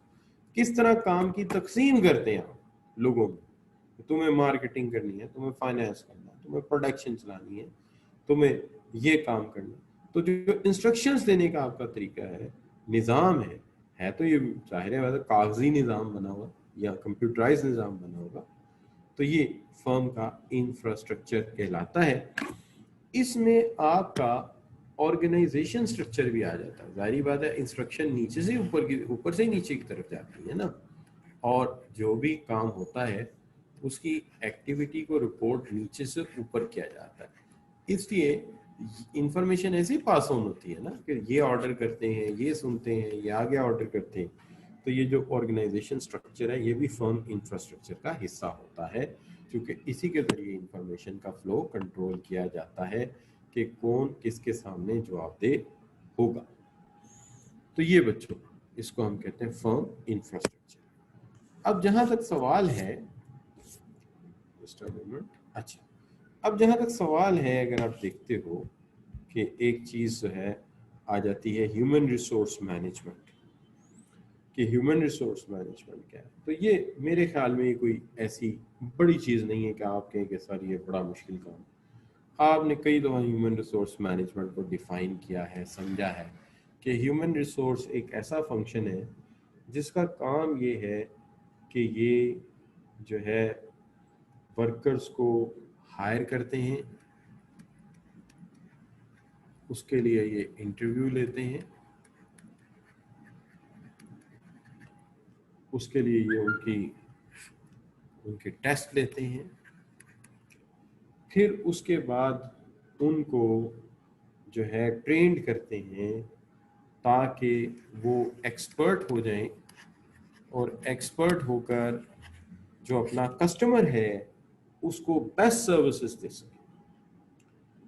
किस तरह काम की तकसीम करते हैं आप लोगों में, तुम्हें मार्केटिंग करनी है, तुम्हें फाइनेंस करना है, तुम्हें प्रोडक्शन चलानी है, तुम्हें ये काम करना है। तो जो इंस्ट्रक्शंस देने का आपका तरीका है, निज़ाम है तो ये जाहिर है वैसे कागजी निज़ाम बना हुआ या कंप्यूटराइज निज़ाम बना होगा, तो ये फर्म का इंफ्रास्ट्रक्चर कहलाता है। इसमें आपका ऑर्गेनाइजेशन स्ट्रक्चर भी आ जाता है। जाहिर बात है इंस्ट्रक्शन नीचे से ऊपर से नीचे की तरफ जाती है ना, और जो भी काम होता है उसकी एक्टिविटी को रिपोर्ट नीचे से ऊपर किया जाता है। इसलिए इंफॉर्मेशन ऐसे ही पास ऑन होती है ना कि ये ऑर्डर करते हैं, ये सुनते हैं, ये आगे ऑर्डर करते हैं। तो ये जो ऑर्गेनाइजेशन स्ट्रक्चर है ये भी फर्म इंफ्रास्ट्रक्चर का हिस्सा होता है, क्योंकि इसी के जरिए इंफॉर्मेशन का फ्लो कंट्रोल किया जाता है कि कौन किसके सामने जवाबदेह होगा। तो ये बच्चों इसको हम कहते हैं फर्म इंफ्रास्ट्रक्चर। अब जहां तक सवाल है जस्ट अ मोमेंट। अच्छा, अब जहाँ तक सवाल है, अगर आप देखते हो कि एक चीज़ जो है आ जाती है ह्यूमन रिसोर्स मैनेजमेंट, कि ह्यूमन रिसोर्स मैनेजमेंट क्या है, तो ये मेरे ख्याल में ये कोई ऐसी बड़ी चीज़ नहीं है कि आप कहें कि सर ये बड़ा मुश्किल काम। आपने कई दफ़ा ह्यूमन रिसोर्स मैनेजमेंट को डिफ़ाइन किया है, समझा है कि ह्यूमन रिसोर्स एक ऐसा फंक्शन है जिसका काम ये है कि ये जो है वर्कर्स को हायर करते हैं, उसके लिए ये इंटरव्यू लेते हैं, उसके लिए ये उनके टेस्ट लेते हैं, फिर उसके बाद उनको जो है ट्रेंड करते हैं ताकि वो एक्सपर्ट हो जाएं, और एक्सपर्ट होकर जो अपना कस्टमर है उसको बेस्ट सर्विसेज दे सके।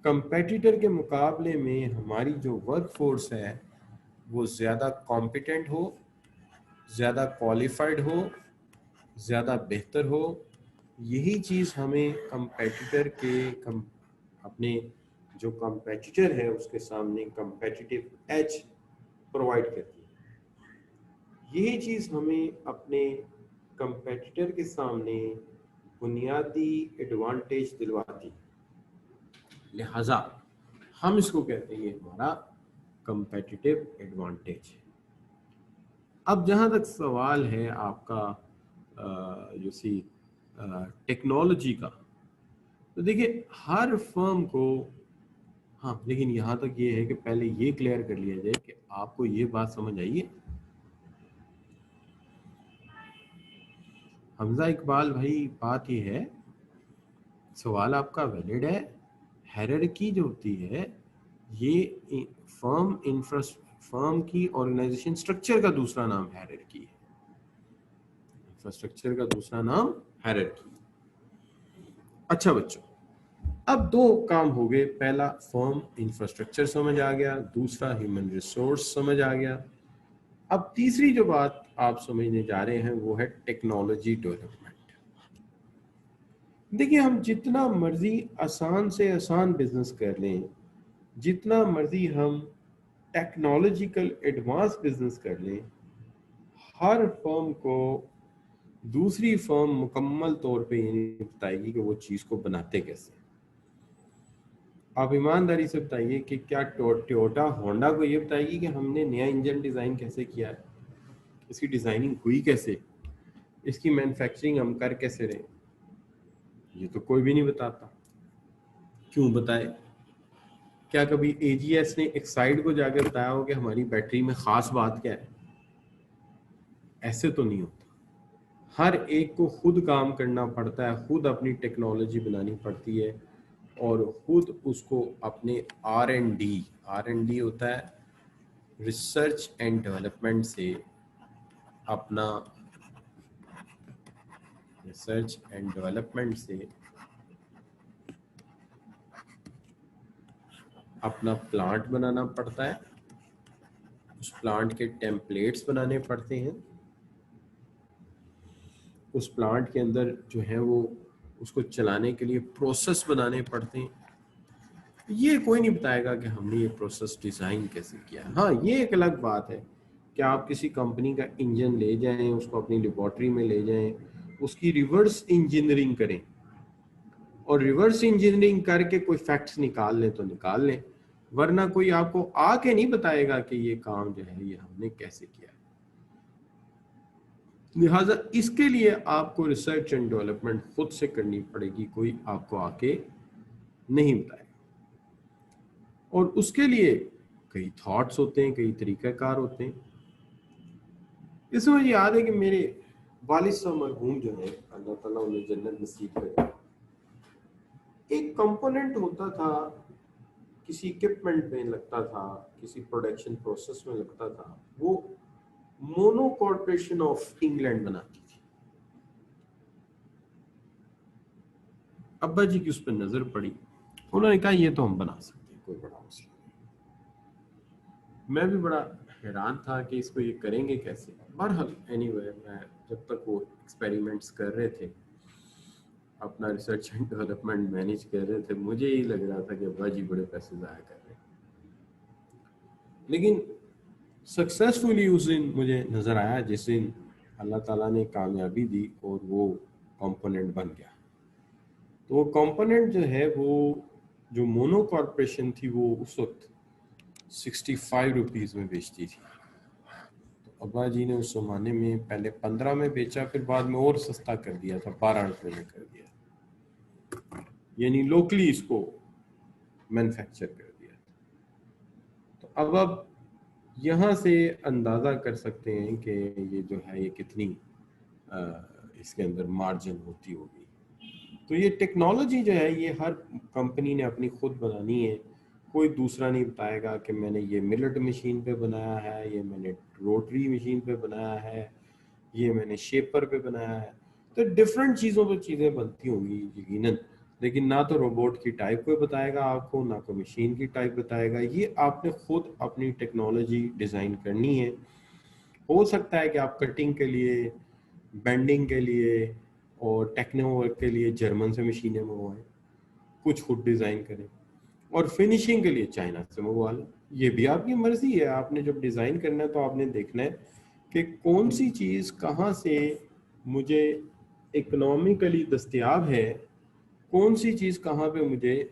कंपेटिटर के मुकाबले में हमारी जो वर्क फोर्स है वो ज़्यादा कॉम्पिटेंट हो, ज़्यादा क्वालिफाइड हो, ज़्यादा बेहतर हो। यही चीज़ हमें कंपेटिटर के अपने जो कंपेटिटर है उसके सामने कंपेटिटिव एज प्रोवाइड करती है। यही चीज़ हमें अपने कंपेटिटर के सामने बुनियादी एडवांटेज दिलवाती है, लिहाजा हम इसको कहते हैं ये हमारा कंपेटिटिव एडवांटेज है। अब जहाँ तक सवाल है आपका जो सी टेक्नोलॉजी का, तो देखिए हर फर्म को, हाँ लेकिन यहाँ तक ये है कि पहले ये क्लियर कर लिया जाए कि आपको ये बात समझ आई है, हमजा इकबाल भाई, बात ये है, सवाल आपका वैलिड है। हायरार्की जो होती है ये फर्म की ऑर्गेनाइजेशन स्ट्रक्चर का दूसरा नाम हायरार्की है। इंफ्रास्ट्रक्चर का दूसरा नाम हायरार्की। अच्छा बच्चों, अब दो काम हो गए, पहला फर्म इंफ्रास्ट्रक्चर समझ आ गया, दूसरा ह्यूमन रिसोर्स समझ आ गया। अब तीसरी जो बात आप समझने जा रहे हैं वो है टेक्नोलॉजी डेवलपमेंट। देखिए हम जितना मर्जी आसान से आसान बिजनेस कर लें, जितना मर्जी हम टेक्नोलॉजिकल एडवांस बिजनेस कर लें, हर फर्म को दूसरी फर्म मुकम्मल तौर पे ये नहीं बताएगी कि वो चीज़ को बनाते कैसे। आप ईमानदारी से बताइए कि क्या टोयोटा होंडा को ये बताएगी कि हमने नया इंजन डिज़ाइन कैसे किया है, इसकी डिज़ाइनिंग हुई कैसे, इसकी मैन्युफैक्चरिंग हम कर कैसे रहे? ये तो कोई भी नहीं बताता। क्यों बताए? क्या कभी एजीएस ने एक्साइड को जाकर बताया हो कि हमारी बैटरी में ख़ास बात क्या है? ऐसे तो नहीं होता। हर एक को खुद काम करना पड़ता है, खुद अपनी टेक्नोलॉजी बनानी पड़ती है, और खुद उसको अपने आर एंड डी होता है रिसर्च एंड डेवलपमेंट से अपना रिसर्च एंड डेवलपमेंट से अपना प्लांट बनाना पड़ता है, उस प्लांट के टेम्पलेट्स बनाने पड़ते हैं, उस प्लांट के अंदर जो है वो उसको चलाने के लिए प्रोसेस बनाने पड़ते हैं। ये कोई नहीं बताएगा कि हमने ये प्रोसेस डिज़ाइन कैसे किया है। हाँ ये एक अलग बात है कि आप किसी कंपनी का इंजन ले जाएं, उसको अपनी लेबॉर्ट्री में ले जाएं, उसकी रिवर्स इंजीनियरिंग करें, और रिवर्स इंजीनियरिंग करके कोई फैक्ट्स निकाल लें तो निकाल लें, वरना कोई आपको आके नहीं बताएगा कि ये काम जो है ये हमने कैसे किया है। लिहाजा इसके लिए आपको रिसर्च एंड डेवलपमेंट खुद से करनी पड़ेगी, कोई आपको आके नहीं बताएगा। और उसके लिए कई थॉट्स होते हैं, कई तरीक़ाकार होते हैं। इसमें मुझे याद है कि मेरे वालिद साहब मरहूम जो है, अल्लाह ताला उन्हें जन्नत नसीब करे, एक कंपोनेंट होता था, किसी इक्विपमेंट में लगता था, किसी प्रोडक्शन प्रोसेस में लगता था, वो मोनो कॉर्पोरेशन ऑफ इंग्लैंड बनाती थी। अब्बा जी की उस पर नजर पड़ी, उन्होंने कहा ये तो हम बना सकते हैं, कोई बड़ा मसला नहीं। मैं भी बड़ा हैरान था कि इसको ये करेंगे कैसे। बहरहाल एनीवे, मैं जब तक वो एक्सपेरिमेंट्स कर रहे थे अपना रिसर्च एंड डेवलपमेंट मैनेज कर रहे थे, मुझे ही लग रहा था कि अब्बा जी बड़े पैसे ज़ाया कर रहे हैं। लेकिन सक्सेसफुली उस दिन मुझे नज़र आया जिस दिन अल्लाह ताला ने कामयाबी दी और वो कंपोनेंट बन गया। तो वो कंपोनेंट जो है वो जो मोनो कॉरपोरेशन थी वो उस वक्त 65 रुपीज़ में बेचती थी। तो अब्बा जी ने उस ज़माने में पहले 15 में बेचा, फिर बाद में और सस्ता कर दिया था, 12 रुपये में कर दिया, यानी लोकली इसको मैन्युफैक्चर कर दिया। तो अब आप यहाँ से अंदाज़ा कर सकते हैं कि ये जो है ये कितनी इसके अंदर मार्जिन होती होगी। तो ये टेक्नोलॉजी जो है ये हर कंपनी ने अपनी खुद बनानी है, कोई दूसरा नहीं बताएगा कि मैंने ये मिलेट मशीन पे बनाया है, ये मैंने रोटरी मशीन पे बनाया है, ये मैंने शेपर पे बनाया है। तो डिफरेंट चीज़ों पे चीज़ें बनती होंगी यकीनन, लेकिन ना तो रोबोट की टाइप कोई बताएगा आपको, ना कोई मशीन की टाइप बताएगा। ये आपने खुद अपनी टेक्नोलॉजी डिज़ाइन करनी है। हो सकता है कि आप कटिंग के लिए, बेंडिंग के लिए और टेक्नो वर्क के लिए जर्मन से मशीनें मंगवाएं, कुछ खुद डिज़ाइन करें, और फिनिशिंग के लिए चाइना से मंगवा लें। ये भी आपकी मर्जी है, आपने जब डिज़ाइन करना है तो आपने देखना है कि कौन सी चीज़ कहाँ से मुझे इकोनॉमिकली दस्तयाब है, कौन सी चीज़ कहाँ पे मुझे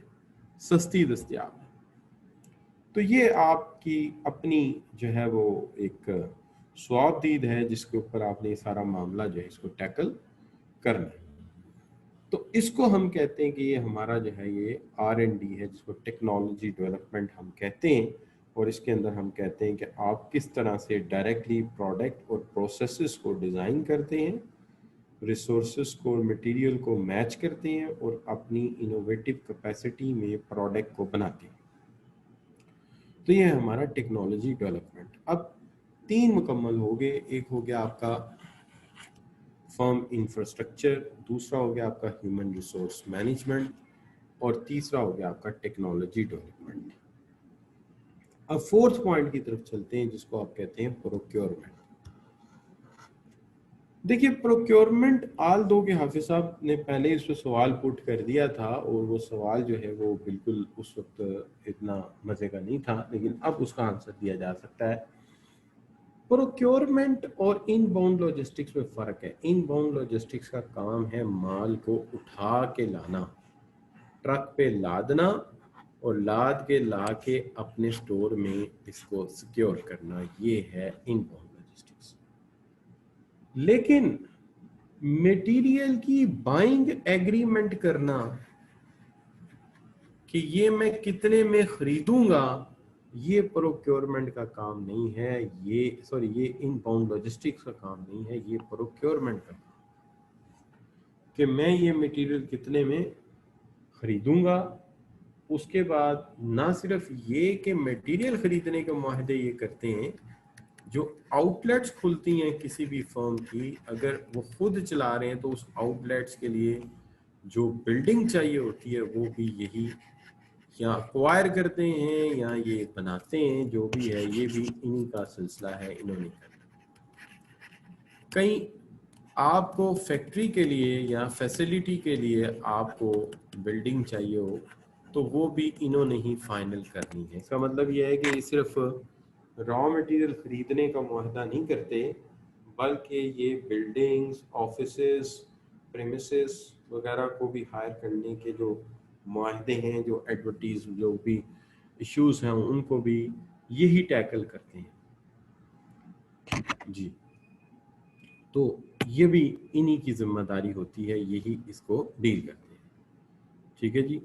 सस्ती दस्तयाब है। तो ये आपकी अपनी जो है वो एक स्वाबदीद है जिसके ऊपर आपने ये सारा मामला जो है इसको टैकल करना है। तो इसको हम कहते हैं कि ये हमारा जो है ये R&D है, जिसको टेक्नोलॉजी डेवलपमेंट हम कहते हैं। और इसके अंदर हम कहते हैं कि आप किस तरह से डायरेक्टली प्रोडक्ट और प्रोसेसेस को डिज़ाइन करते हैं, रिसोर्सेस को, मटेरियल को मैच करते हैं और अपनी इनोवेटिव कैपेसिटी में प्रोडक्ट को बनाते हैं। तो ये है हमारा टेक्नोलॉजी डेवलपमेंट। अब 3 मुकम्मल हो गए, एक हो गया आपका फर्म इंफ्रास्ट्रक्चर, दूसरा हो गया आपका ह्यूमन रिसोर्स मैनेजमेंट और तीसरा हो गया आपका टेक्नोलॉजी डेवलपमेंट। अब फोर्थ पॉइंट की तरफ चलते हैं जिसको आप कहते हैं प्रोक्योरमेंट। देखिए प्रोक्योरमेंट आल दो के हाफिज साहब ने पहले इस पर सवाल पुट कर दिया था और वो सवाल जो है वो बिल्कुल उस वक्त इतना मजे का नहीं था, लेकिन अब उसका आंसर दिया जा सकता है। प्रोक्योरमेंट और इनबाउंड लॉजिस्टिक्स में फ़र्क है। इनबाउंड लॉजिस्टिक्स का काम है माल को उठा के लाना, ट्रक पे लादना और लाद के ला के अपने स्टोर में इसको सिक्योर करना, ये है इनबाउंड लॉजिस्टिक्स। लेकिन मटेरियल की बाइंग एग्रीमेंट करना कि ये मैं कितने में खरीदूंगा, ये प्रोक्योरमेंट का काम नहीं है, ये इनबाउंड लॉजिस्टिक्स का काम नहीं है, ये प्रोक्योरमेंट का काम, कि मैं ये मटेरियल कितने में खरीदूंगा। उसके बाद ना सिर्फ ये कि मटेरियल खरीदने के मुआहदे ये करते हैं, जो आउटलेट्स खुलती हैं किसी भी फर्म की, अगर वो खुद चला रहे हैं तो उस आउटलेट्स के लिए जो बिल्डिंग चाहिए होती है वो भी यही या अक्वायर करते हैं या ये बनाते हैं, जो भी है ये भी इन्हीं का सिलसिला है, इन्होंने करना। कहीं आपको फैक्ट्री के लिए या फैसिलिटी के लिए आपको बिल्डिंग चाहिए हो तो वो भी इन्होंने ही फाइनल करनी है। इसका मतलब ये है कि ये सिर्फ रॉ मटेरियल खरीदने का मुआहदा नहीं करते, बल्कि ये बिल्डिंग्स, ऑफिसेस, प्रेमिसेस वगैरह को भी हायर करने के जो मुआहदे हैं, जो एडवर्टीज जो भी इश्यूज हैं उनको भी यही टैकल करते हैं जी। तो ये भी इन्हीं की जिम्मेदारी होती है, यही इसको डील करते हैं। ठीक है जी।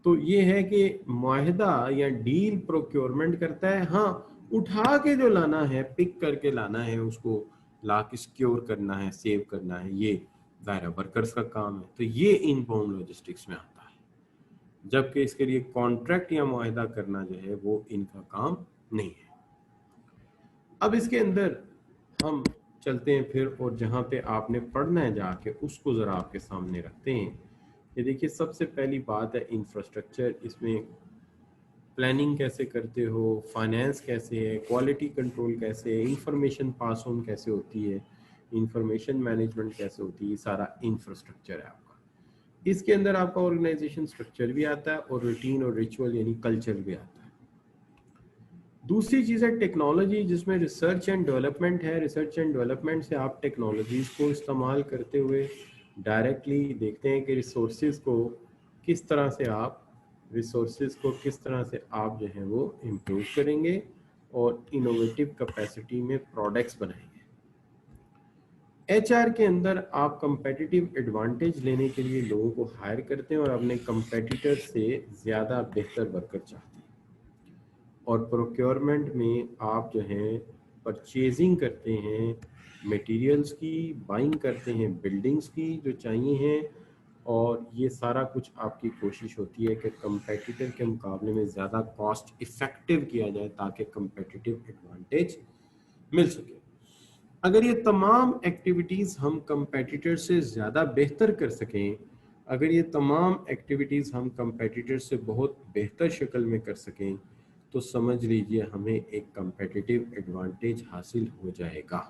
तो ये है कि मुआहदा या डील प्रोक्योरमेंट करता है। हाँ, उठा के जो लाना है, पिक करके लाना है, उसको ला के सिक्योर करना है, सेव करना है, ये दायरा वर्कर्स का काम है। तो ये इनबाउंड लॉजिस्टिक्स में आता है, जबकि इसके लिए कॉन्ट्रैक्ट या मुआहदा करना जो है वो इनका काम नहीं है। अब इसके अंदर हम चलते हैं फिर, और जहाँ पे आपने पढ़ना है जाके उसको ज़रा आपके सामने रखते हैं। ये देखिए सबसे पहली बात है इंफ्रास्ट्रक्चर। इसमें प्लानिंग कैसे करते हो, फाइनेंस कैसे है, क्वालिटी कंट्रोल कैसे है, इंफॉर्मेशन पास ऑन कैसे होती है, इंफॉर्मेशन मैनेजमेंट कैसे होती है, ये सारा इंफ्रास्ट्रक्चर है आपका। इसके अंदर आपका ऑर्गेनाइजेशन स्ट्रक्चर भी आता है और रूटीन और रिचुअल यानी कल्चर भी आता है। दूसरी चीज़ है टेक्नोलॉजी, जिसमें रिसर्च एंड डेवलपमेंट है। रिसर्च एंड डेवलपमेंट से आप टेक्नोलॉजीज़ को इस्तेमाल करते हुए डायरेक्टली देखते हैं कि रिसोर्सेज को किस तरह से आप जो है वो इम्प्रूव करेंगे और इनोवेटिव कैपेसिटी में प्रोडक्ट्स बनाएंगे। एचआर के अंदर आप कंपेटिटिव एडवांटेज लेने के लिए लोगों को हायर करते हैं और अपने कंपेटिटर से ज़्यादा बेहतर वर्कर चाहते हैं। और प्रोक्योरमेंट में आप जो है परचेजिंग करते हैं मटेरियल्स की, बाइंग करते हैं बिल्डिंग्स की जो चाहिए हैं, और ये सारा कुछ आपकी कोशिश होती है कि कंपेटिटर के मुकाबले में ज़्यादा कॉस्ट इफ़ेक्टिव किया जाए ताकि कंपेटिटिव एडवांटेज मिल सके। अगर ये तमाम एक्टिविटीज़ हम कंपेटिटर से ज़्यादा बेहतर कर सकें, अगर ये तमाम एक्टिविटीज़ हम कंपेटिटर से बहुत बेहतर शक्ल में कर सकें, तो समझ लीजिए हमें एक कंपेटिटिव एडवांटेज हासिल हो जाएगा।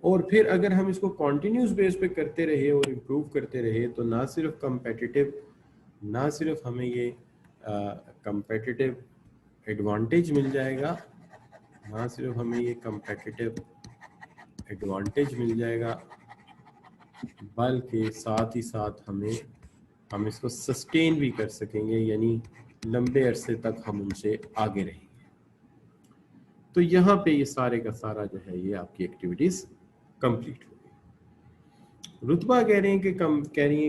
और फिर अगर हम इसको कॉन्टिन्यूस बेस पे करते रहे और इम्प्रूव करते रहे, तो ना सिर्फ हमें ये कंपेटिटिव एडवांटेज मिल जाएगा, ना सिर्फ हमें ये कंपेटिटिव एडवांटेज मिल जाएगा, बल्कि साथ ही साथ हम इसको सस्टेन भी कर सकेंगे, यानी लंबे अरसे तक हम उनसे आगे रहेंगे। तो यहाँ पे ये सारे का सारा जो है ये आपकी एक्टिविटीज कंप्लीट हो गई। रुतबा कह रही हैं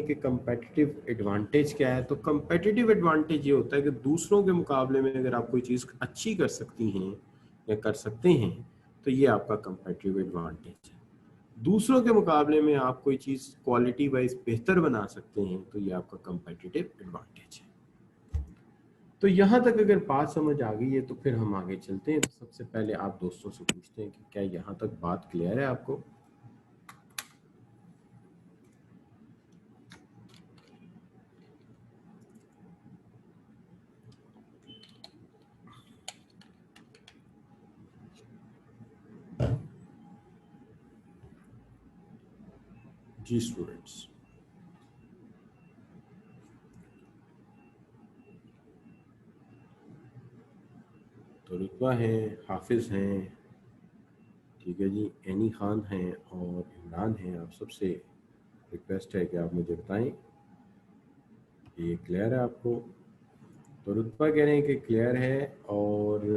कि कंपेटिटिव एडवांटेज क्या है। तो कंपेटिटिव एडवांटेज ये होता है कि दूसरों के मुकाबले में अगर आप कोई चीज़ अच्छी कर सकती हैं या कर सकते हैं, तो ये आपका कंपेटिटिव एडवांटेज है। दूसरों के मुकाबले में आप कोई चीज़ क्वालिटी वाइज बेहतर बना सकते हैं, तो ये आपका कंपेटिटिव एडवांटेज है। तो यहाँ तक अगर बात समझ आ गई है तो फिर हम आगे चलते हैं। तो सबसे पहले आप दोस्तों से पूछते हैं कि क्या यहाँ तक बात क्लियर है आपको? जी स्टूडेंट्स, तो रुतबा हैं, हाफिज़ हैं, ठीक है जी, एनी खान हैं और इमरान हैं। आप सबसे रिक्वेस्ट है कि आप मुझे बताएं कि ये क्लियर है आपको। तो रुतबा कह रहे हैं कि क्लियर है, और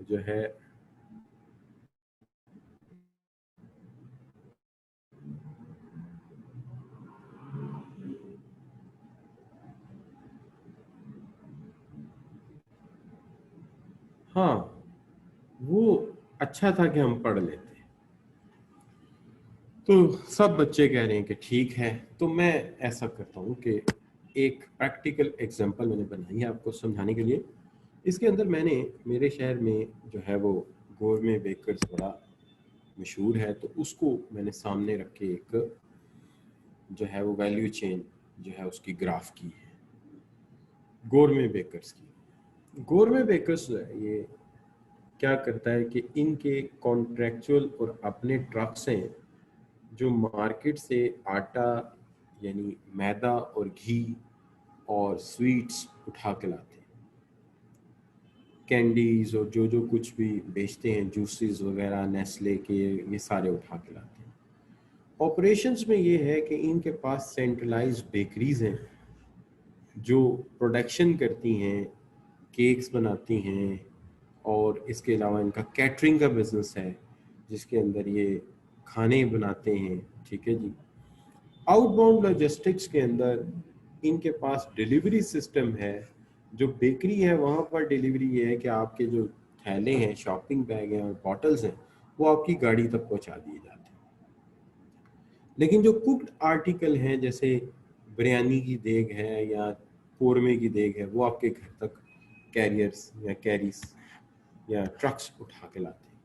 जो है हाँ, वो अच्छा था कि हम पढ़ लेते। तो सब बच्चे कह रहे हैं कि ठीक है। तो मैं ऐसा करता हूँ कि एक प्रैक्टिकल एग्जांपल मैंने बनाई है आपको समझाने के लिए। इसके अंदर मैंने मेरे शहर में जो है वो गोरमे बेकर्स बड़ा मशहूर है, तो उसको मैंने सामने रख के एक जो है वो वैल्यू चेन जो है उसकी ग्राफ की है गोरमे बेकर्स की। गोरमे बेकर्स जो है ये क्या करता है कि इनके कॉन्ट्रैक्चुअल और अपने ट्रक्स हैं जो मार्केट से आटा यानी मैदा और घी और स्वीट्स उठा के लाते हैं, कैंडीज और जो जो कुछ भी बेचते हैं, जूसेस वगैरह नेस्ले के, ये सारे उठा के लाते हैं। ऑपरेशंस में ये है कि इनके पास सेंट्रलाइज्ड बेकरीज हैं जो प्रोडक्शन करती हैं, केक्स बनाती हैं, और इसके अलावा इनका कैटरिंग का बिजनेस है जिसके अंदर ये खाने बनाते हैं, ठीक है जी। आउटबाउंड लॉजिस्टिक्स के अंदर इनके पास डिलीवरी सिस्टम है। जो बेकरी है वहाँ पर डिलीवरी ये है कि आपके जो थैले हैं, शॉपिंग बैग हैं और बॉटल्स हैं, वो आपकी गाड़ी तक पहुँचा दिए जाते हैं। लेकिन जो कुक्ड आर्टिकल हैं जैसे बिरयानी की देग है या कौरमे की देग है, वो आपके घर तक कैरियर्स या कैरीज या ट्रक्स उठा के लाते हैं।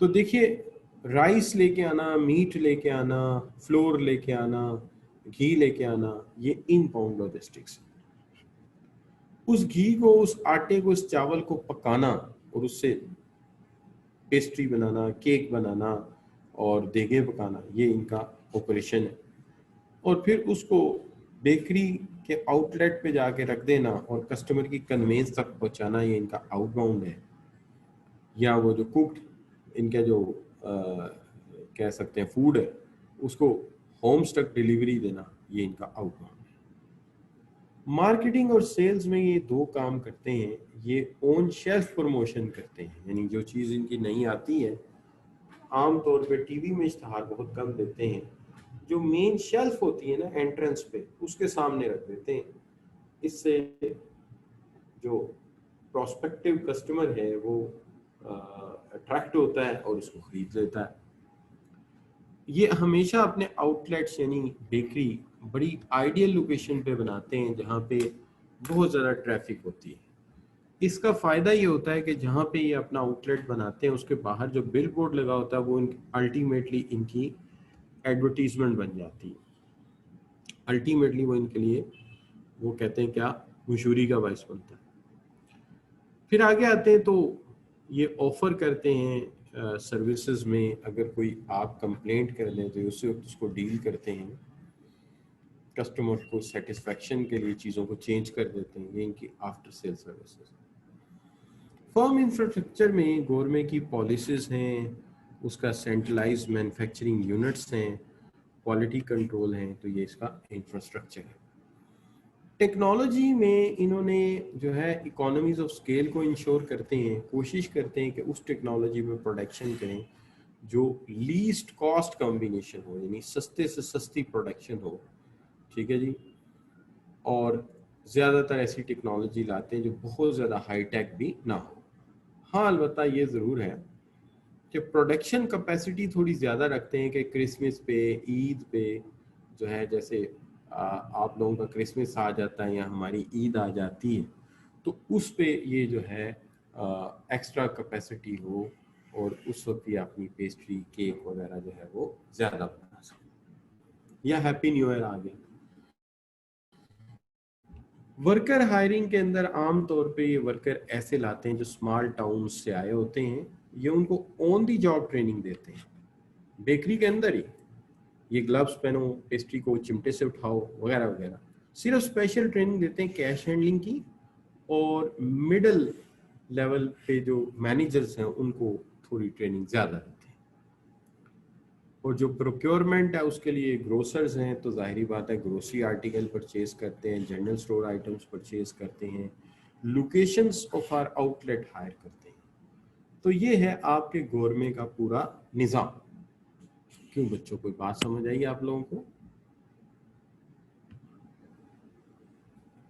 तो देखिए, राइस लेके आना, मीट लेके आना, फ्लोर लेके आना, घी लेके आना, ये इनबाउंड लॉजिस्टिक्स। उस घी को, उस आटे को, उस चावल को पकाना और उससे पेस्ट्री बनाना, केक बनाना और देगे पकाना, ये इनका ऑपरेशन है। और फिर उसको बेकरी के आउटलेट पे जाके रख देना और कस्टमर की कन्वेंस तक पहुंचाना, ये इनका आउटबाउंड है। या वो जो कुक्ड इनका जो कह सकते हैं फूड है, उसको होम्स तक डिलीवरी देना, ये इनका आउटबाउंड है। मार्केटिंग और सेल्स में ये दो काम करते हैं। ये ऑन शेल्फ प्रमोशन करते हैं, यानी जो चीज़ इनकी नहीं आती है, आमतौर पे टीवी में इश्तहार बहुत कम देते हैं, जो मेन शेल्फ होती है ना एंट्रेंस पे, उसके सामने रख देते हैं। इससे जो प्रोस्पेक्टिव कस्टमर है वो अट्रैक्ट होता है और उसको खरीद लेता है। ये हमेशा अपने आउटलेट्स यानी बेकरी बड़ी आइडियल लोकेशन पे बनाते हैं जहाँ पे बहुत ज़्यादा ट्रैफिक होती है। इसका फ़ायदा ये होता है कि जहाँ पे ये अपना आउटलेट बनाते हैं उसके बाहर जो बिल बोर्ड लगा होता है वो अल्टीमेटली इनकी एडवर्टीजमेंट बन जाती है। अल्टीमेटली वो इनके लिए, वो कहते हैं क्या, मशहूरी का बायस बनता है। फिर आगे आते हैं तो ये ऑफर करते हैं सर्विसेज में, अगर कोई आप कंप्लेंट कर दें तो उसी वक्त उसको डील करते हैं, कस्टमर को सेटिस्फेक्शन के लिए चीज़ों को चेंज कर देते हैं। ये इनकी after sale services. Firm infrastructure में गवर्नमेंट की पॉलिसीज़ हैं, उसका सेंट्रलाइज्ड मैन्युफैक्चरिंग यूनिट्स हैं, क्वालिटी कंट्रोल हैं, तो ये इसका इंफ्रास्ट्रक्चर है। टेक्नोलॉजी में इन्होंने जो है इकोनॉमीज ऑफ स्केल को इंश्योर करते हैं, कोशिश करते हैं कि उस टेक्नोलॉजी में प्रोडक्शन करें जो लीस्ट कॉस्ट कॉम्बिनेशन हो, यानी सस्ते से सस्ती प्रोडक्शन हो, ठीक है जी। और ज़्यादातर ऐसी टेक्नोलॉजी लाते हैं जो बहुत ज़्यादा हाईटेक भी ना हो। हाँ, अलबत्ता ये ज़रूर है कि प्रोडक्शन कैपेसिटी थोड़ी ज़्यादा रखते हैं कि क्रिसमस पे, ईद पे जो है, जैसे आप लोगों का क्रिसमस आ जाता है या हमारी ईद आ जाती है, तो उस पे ये जो है एक्स्ट्रा कैपेसिटी हो और उस वक्त ये अपनी पेस्ट्री, केक वगैरह जो है वो ज़्यादा बना सकें। या हैप्पी न्यू ईयर आ गया। वर्कर हायरिंग के अंदर आम तौर पे ये वर्कर ऐसे लाते हैं जो स्मॉल टाउन से आए होते हैं, ये उनको ऑन दी जॉब ट्रेनिंग देते हैं बेकरी के अंदर ही। ये ग्लव्स पहनो, पेस्ट्री को चिमटे से उठाओ वगैरह वगैरह। सिर्फ स्पेशल ट्रेनिंग देते हैं कैश हैंडलिंग की, और मिडल लेवल पे जो मैनेजर्स हैं उनको थोड़ी ट्रेनिंग ज़्यादा देते हैं। और जो प्रोक्योरमेंट है उसके लिए ग्रोसर्स हैं, तो जाहिर बात है ग्रोसरी आर्टिकल परचेज करते हैं, जनरल स्टोर आइटम्स परचेज करते हैं, locations of our outlet hire करते हैं। तो ये है आपके गवर्नमेंट का पूरा निज़ाम। क्यों बच्चों, कोई बात समझ आई आप लोगों को?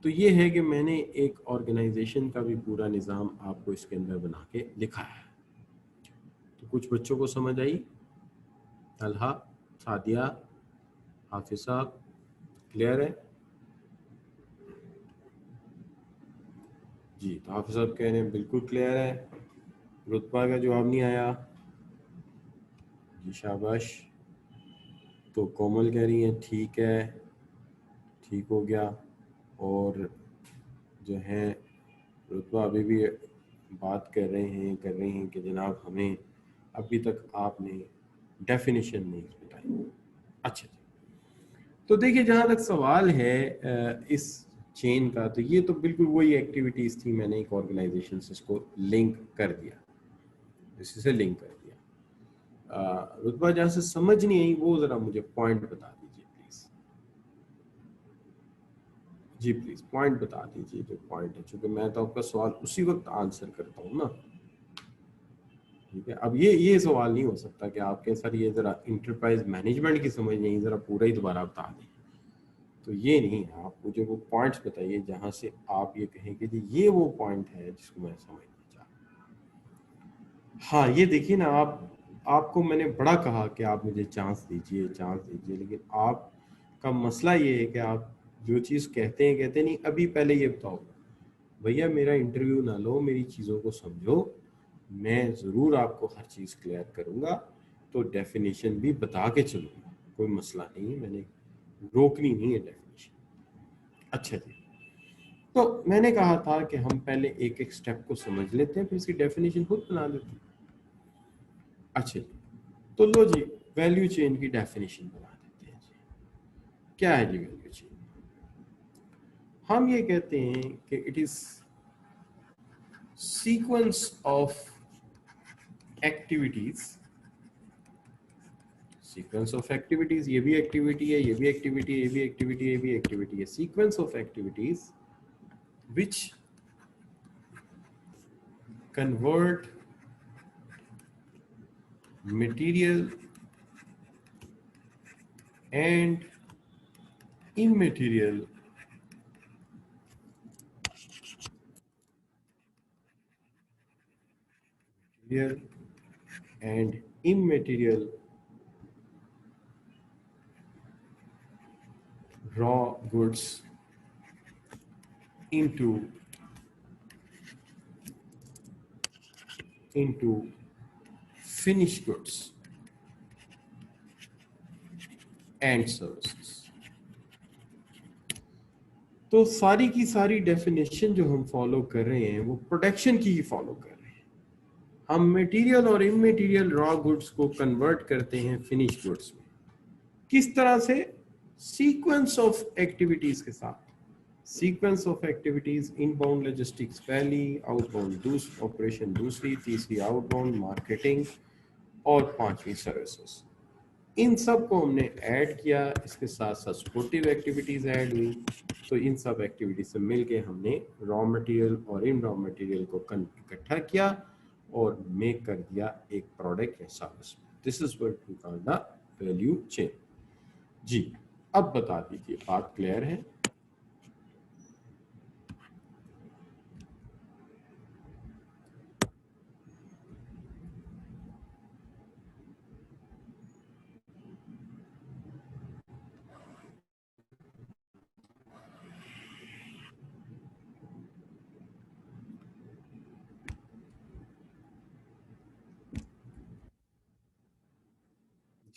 तो ये है कि मैंने एक ऑर्गेनाइजेशन का भी पूरा निज़ाम आपको इसके अंदर बना के लिखा है। तो कुछ बच्चों को समझ आई? तलहा, सादिया, हाफिज साहब, क्लियर है जी? तो हाफिज साहब कह रहे हैं बिल्कुल क्लियर है। रुतबा का जवाब नहीं आया जी, शाबाश। तो कोमल कह रही है ठीक है, ठीक हो गया। और जो है रुतबा अभी भी बात कर रहे हैं कि जनाब हमें अभी तक आपने डेफिनेशन नहीं बताई। अच्छा, तो देखिए जहाँ तक सवाल है इस चेन का, तो ये तो बिल्कुल वही एक्टिविटीज़ थी, मैंने एक ऑर्गेनाइजेशन से इसको लिंक कर दिया, इसी से लिंक कर दिया। रुतबा जहाँ से समझ नहीं आई वो ज़रा मुझे पॉइंट बता दीजिए प्लीज़। जी प्लीज़ पॉइंट बता दीजिए जो पॉइंट है, चूँकि मैं तो आपका सवाल उसी वक्त आंसर करता हूँ ना, ठीक है। अब ये सवाल नहीं हो सकता कि आपके सर ये ज़रा इंटरप्राइज मैनेजमेंट की समझ नहीं, ज़रा पूरा ही दोबारा बता दें। तो ये नहीं है, आप मुझे वो पॉइंट्स बताइए जहाँ से आप ये कहें कि जी ये वो पॉइंट है जिसको मैं समझना चाह रहा हूँ। हाँ, ये देखिए ना, आपको मैंने बड़ा कहा कि आप मुझे चांस दीजिए, लेकिन आपका मसला ये है कि आप जो चीज़ कहते नहीं। अभी पहले ये बताओ भैया, मेरा इंटरव्यू ना लो, मेरी चीज़ों को समझो, मैं ज़रूर आपको हर चीज़ क्लियर करूँगा, तो डेफिनेशन भी बता के चलूँगा, कोई मसला नहीं है, मैंने रोकनी नहीं है डेफिनेशन। अच्छा जी, तो मैंने कहा था कि हम पहले एक एक स्टेप को समझ लेते हैं, फिर इसकी डेफिनेशन खुद बना लेते हैं। अच्छा जी, तो लो जी, वैल्यू चेन की डेफिनेशन बना देते हैं जी। क्या है जी वैल्यू चेन? हम ये कहते हैं कि it is sequence of activities, sequence of activities, ये भी एक्टिविटी है, ये भी एक्टिविटी है, ये भी एक्टिविटी है, ये भी एक्टिविटी है, sequence of activities which convert material and immaterial material and immaterial raw goods into finished goods and services. तो सारी की सारी डेफिनेशन जो हम फॉलो कर रहे हैं वो प्रोडक्शन की ही फॉलो कर रहे हैं। हम मटेरियल और इमटेरियल रॉ गुड्स को कन्वर्ट करते हैं फिनिश गुड्स में। किस तरह से? सीक्वेंस ऑफ एक्टिविटीज के साथ। Sequence of activities, inbound logistics पहली, आउटबाउंड ऑपरेशन दूसरी, तीसरी आउटबाउंड मार्केटिंग और पांचवी सर्विसेज। इन सब को हमने ऐड किया, इसके साथ साथ सपोर्टिव एक्टिविटीज ऐड हुई। तो इन सब एक्टिविटीज से मिलके हमने रॉ मटेरियल और इन रॉ मटेरियल को इकट्ठा किया और मेक कर दिया एक प्रोडक्ट या service. This is what we call the value chain. जी, अब बता दीजिए, बात क्लियर है?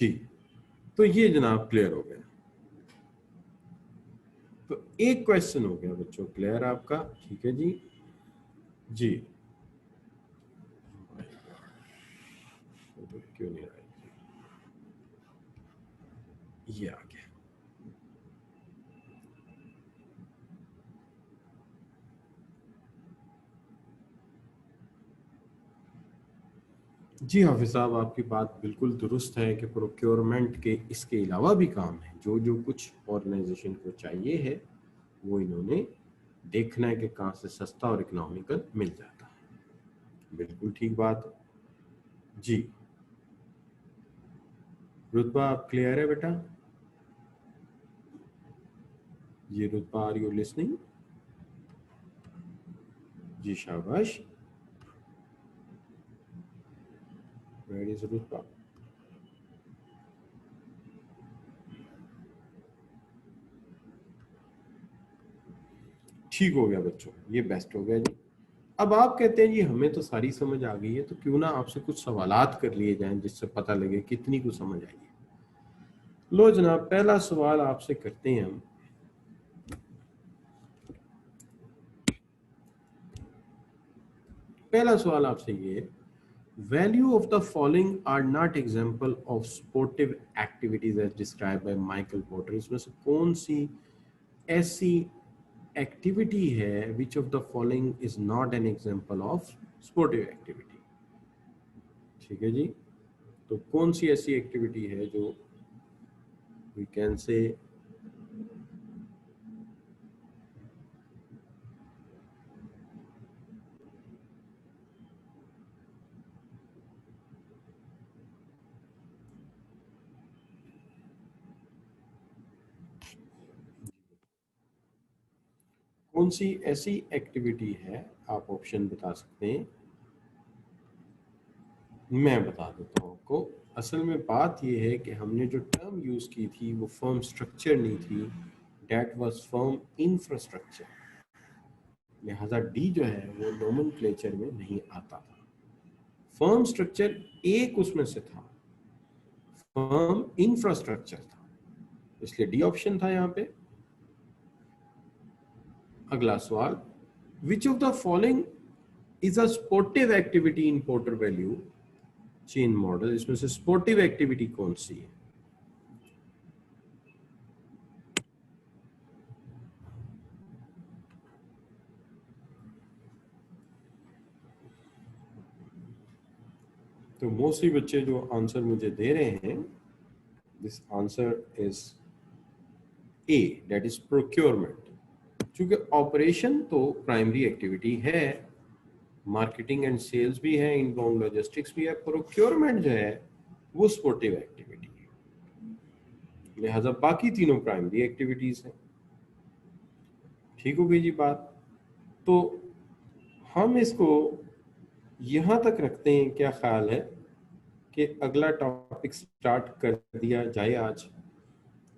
जी, तो ये जनाब क्लियर हो गया। तो एक क्वेश्चन हो गया बच्चों क्लियर आपका, ठीक है जी। जी, तो क्यों नहीं रहा ये आ गया। जी हाफिज साहब, आपकी बात बिल्कुल दुरुस्त है कि प्रोक्योरमेंट के इसके अलावा भी काम है। जो जो कुछ ऑर्गेनाइजेशन को चाहिए है वो इन्होंने देखना है कि कहाँ से सस्ता और इकोनॉमिकल मिल जाता है। बिल्कुल ठीक बात है जी। रुतबा आप क्लियर है बेटा? ये रुतबा, आर यू लिसनिंग? जी शाबाश। वेयर इज रुतबा? ठीक हो गया बच्चों, ये बेस्ट हो गया जी। अब आप कहते हैं जी हमें तो सारी समझ आ गई है, तो क्यों ना आपसे कुछ सवालात कर लिए जाएं जिससे पता लगे कितनी को समझ आई है। लो जनाब, पहला सवाल आपसे करते हैं हम। पहला सवाल आपसे ये, value of the following are not example of supportive activities as describe by Michael Porter. इसमें से कौन सी ऐसी एक्टिविटी है which of the following is not an example of supportive activity? ठीक है जी, तो कौन सी ऐसी एक्टिविटी है जो वी कैन से कौन सी ऐसी एक्टिविटी है? आप ऑप्शन बता सकते हैं, मैं बता देता हूँ आपको। असल में बात यह है कि हमने जो टर्म यूज की थी वो फर्म स्ट्रक्चर नहीं थी, डेट वाज फर्म इंफ्रास्ट्रक्चर। लिहाजा डी जो है वो नोमेनक्लेचर में नहीं आता था। फर्म स्ट्रक्चर एक उसमें से था, फर्म इंफ्रास्ट्रक्चर था, इसलिए डी ऑप्शन था यहाँ पे। अगला सवाल, विच of the following is a sportive activity in porter value chain model? इसमें से स्पोर्टिव एक्टिविटी कौन सी है? तो मोस्टली बच्चे जो आंसर मुझे दे रहे हैं, this answer is a, that is procurement. क्योंकि ऑपरेशन तो प्राइमरी एक्टिविटी है, मार्केटिंग एंड सेल्स भी है, इनबाउंड लॉजिस्टिक्स भी है, प्रोक्योरमेंट जो है वो सपोर्टिव एक्टिविटी है, लिहाजा बाकी तीनों प्राइमरी एक्टिविटीज हैं। ठीक हो गई जी बात। तो हम इसको यहां तक रखते हैं, क्या ख्याल है कि अगला टॉपिक स्टार्ट कर दिया जाए आज?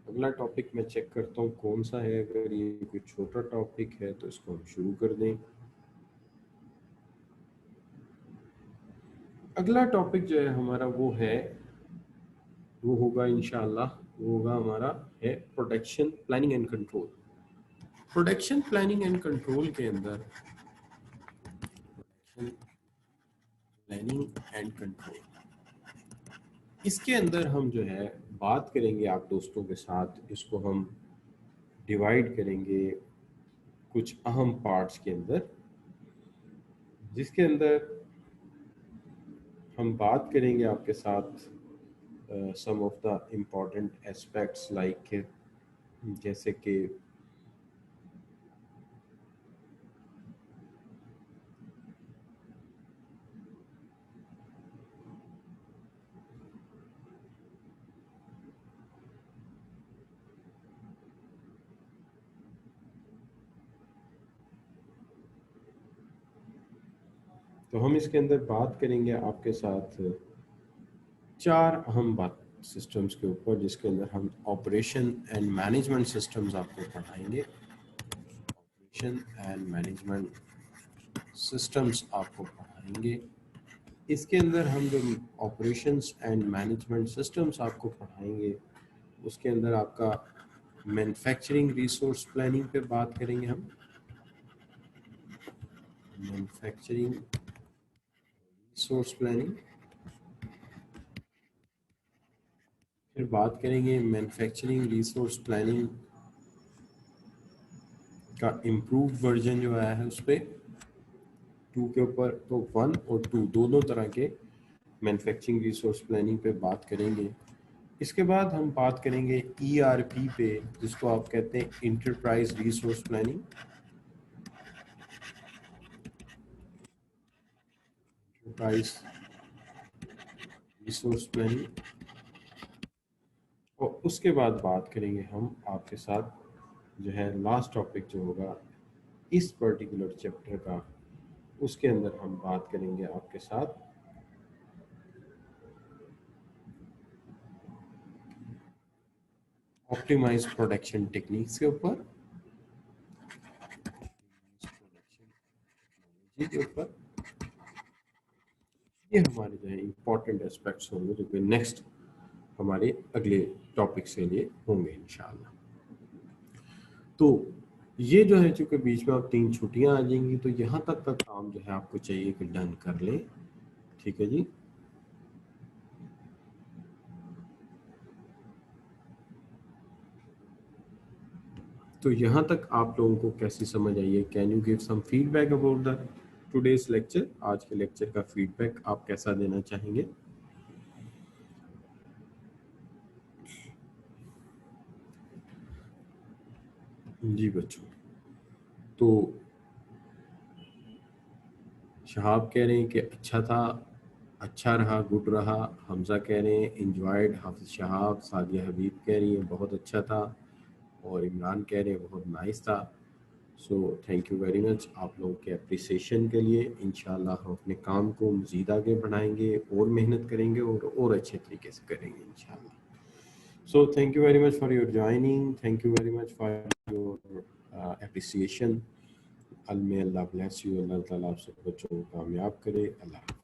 अगला टॉपिक मैं चेक करता हूँ कौन सा है। अगर ये कोई छोटा टॉपिक है तो इसको हम शुरू कर दें। अगला टॉपिक जो है हमारा वो होगा इंशाल्लाह, वो होगा हमारा है protection planning and control. Protection planning and control के अंदर प्लानिंग एंड कंट्रोल, इसके अंदर हम जो है बात करेंगे आप दोस्तों के साथ, इसको हम डिवाइड करेंगे कुछ अहम पार्ट्स के अंदर, जिसके अंदर हम बात करेंगे आपके साथ some of the important aspects like, जैसे कि तो हम इसके अंदर बात करेंगे आपके साथ चार अहम बात सिस्टम्स के ऊपर, जिसके अंदर हम ऑपरेशन एंड मैनेजमेंट सिस्टम्स आपको पढ़ाएंगे। ऑपरेशन एंड मैनेजमेंट सिस्टम्स आपको पढ़ाएंगे। इसके अंदर हम जो ऑपरेशंस एंड मैनेजमेंट सिस्टम्स आपको पढ़ाएंगे, उसके अंदर आपका मैन्युफैक्चरिंग रिसोर्स प्लानिंग पे बात करेंगे हम, मैन्युफैक्चरिंग रिसोर्स प्लानिंग। फिर बात करेंगे मैन्युफैक्चरिंग रिसोर्स प्लानिंग का इम्प्रूव्ड वर्जन जो आया है उस पर 2 के ऊपर। तो 1 और 2 दोनों तरह के मैन्युफैक्चरिंग रिसोर्स प्लानिंग पे बात करेंगे। इसके बाद हम बात करेंगे ERP पे, जिसको आप कहते हैं enterprise resource planning. Enterprise resource planning. और उसके बाद बात करेंगे हम आपके साथ जो है लास्ट टॉपिक जो होगा इस पर्टिकुलर चैप्टर का, उसके अंदर हम बात करेंगे आपके साथ ऑप्टिमाइज प्रोडक्शन टेक्निक्स के ऊपर, के ऊपर। ये हमारे जो है इम्पोर्टेंट एस्पेक्ट्स होंगे जो कि नेक्स्ट हमारे अगले टॉपिक से लिए होंगे इंशाल्लाह। तो ये जो है चूंकि बीच में आप 3 छुट्टियां आ जाएंगी, तो यहाँ तक का काम जो है आपको चाहिए कि डन कर लें। ठीक है जी। तो यहाँ तक आप लोगों को कैसी समझ आई है? Can you give some feedback about the today's lecture? आज के लेक्चर का फीडबैक आप कैसा देना चाहेंगे? जी बच्चों, तो शहाब कह रहे हैं कि अच्छा था, अच्छा रहा, गुड रहा। हमजा कह रहे हैं इंजॉयड। हाफिज शहाब, सादिया हबीब कह रही है बहुत अच्छा था, और इमरान कह रहे हैं बहुत नाइस था। सो थैंक यू वेरी मच आप लोगों के अप्रिसिएशन के लिए। इंशाल्लाह हम अपने काम को मज़ीद आगे बढ़ाएंगे और मेहनत करेंगे और अच्छे तरीके से करेंगे इंशाल्लाह। So thank you very much for your joining, thank you very much for your appreciation. Allah bless you, Allah ताला आप सब बच्चों को कामयाब करे। अल्लाह।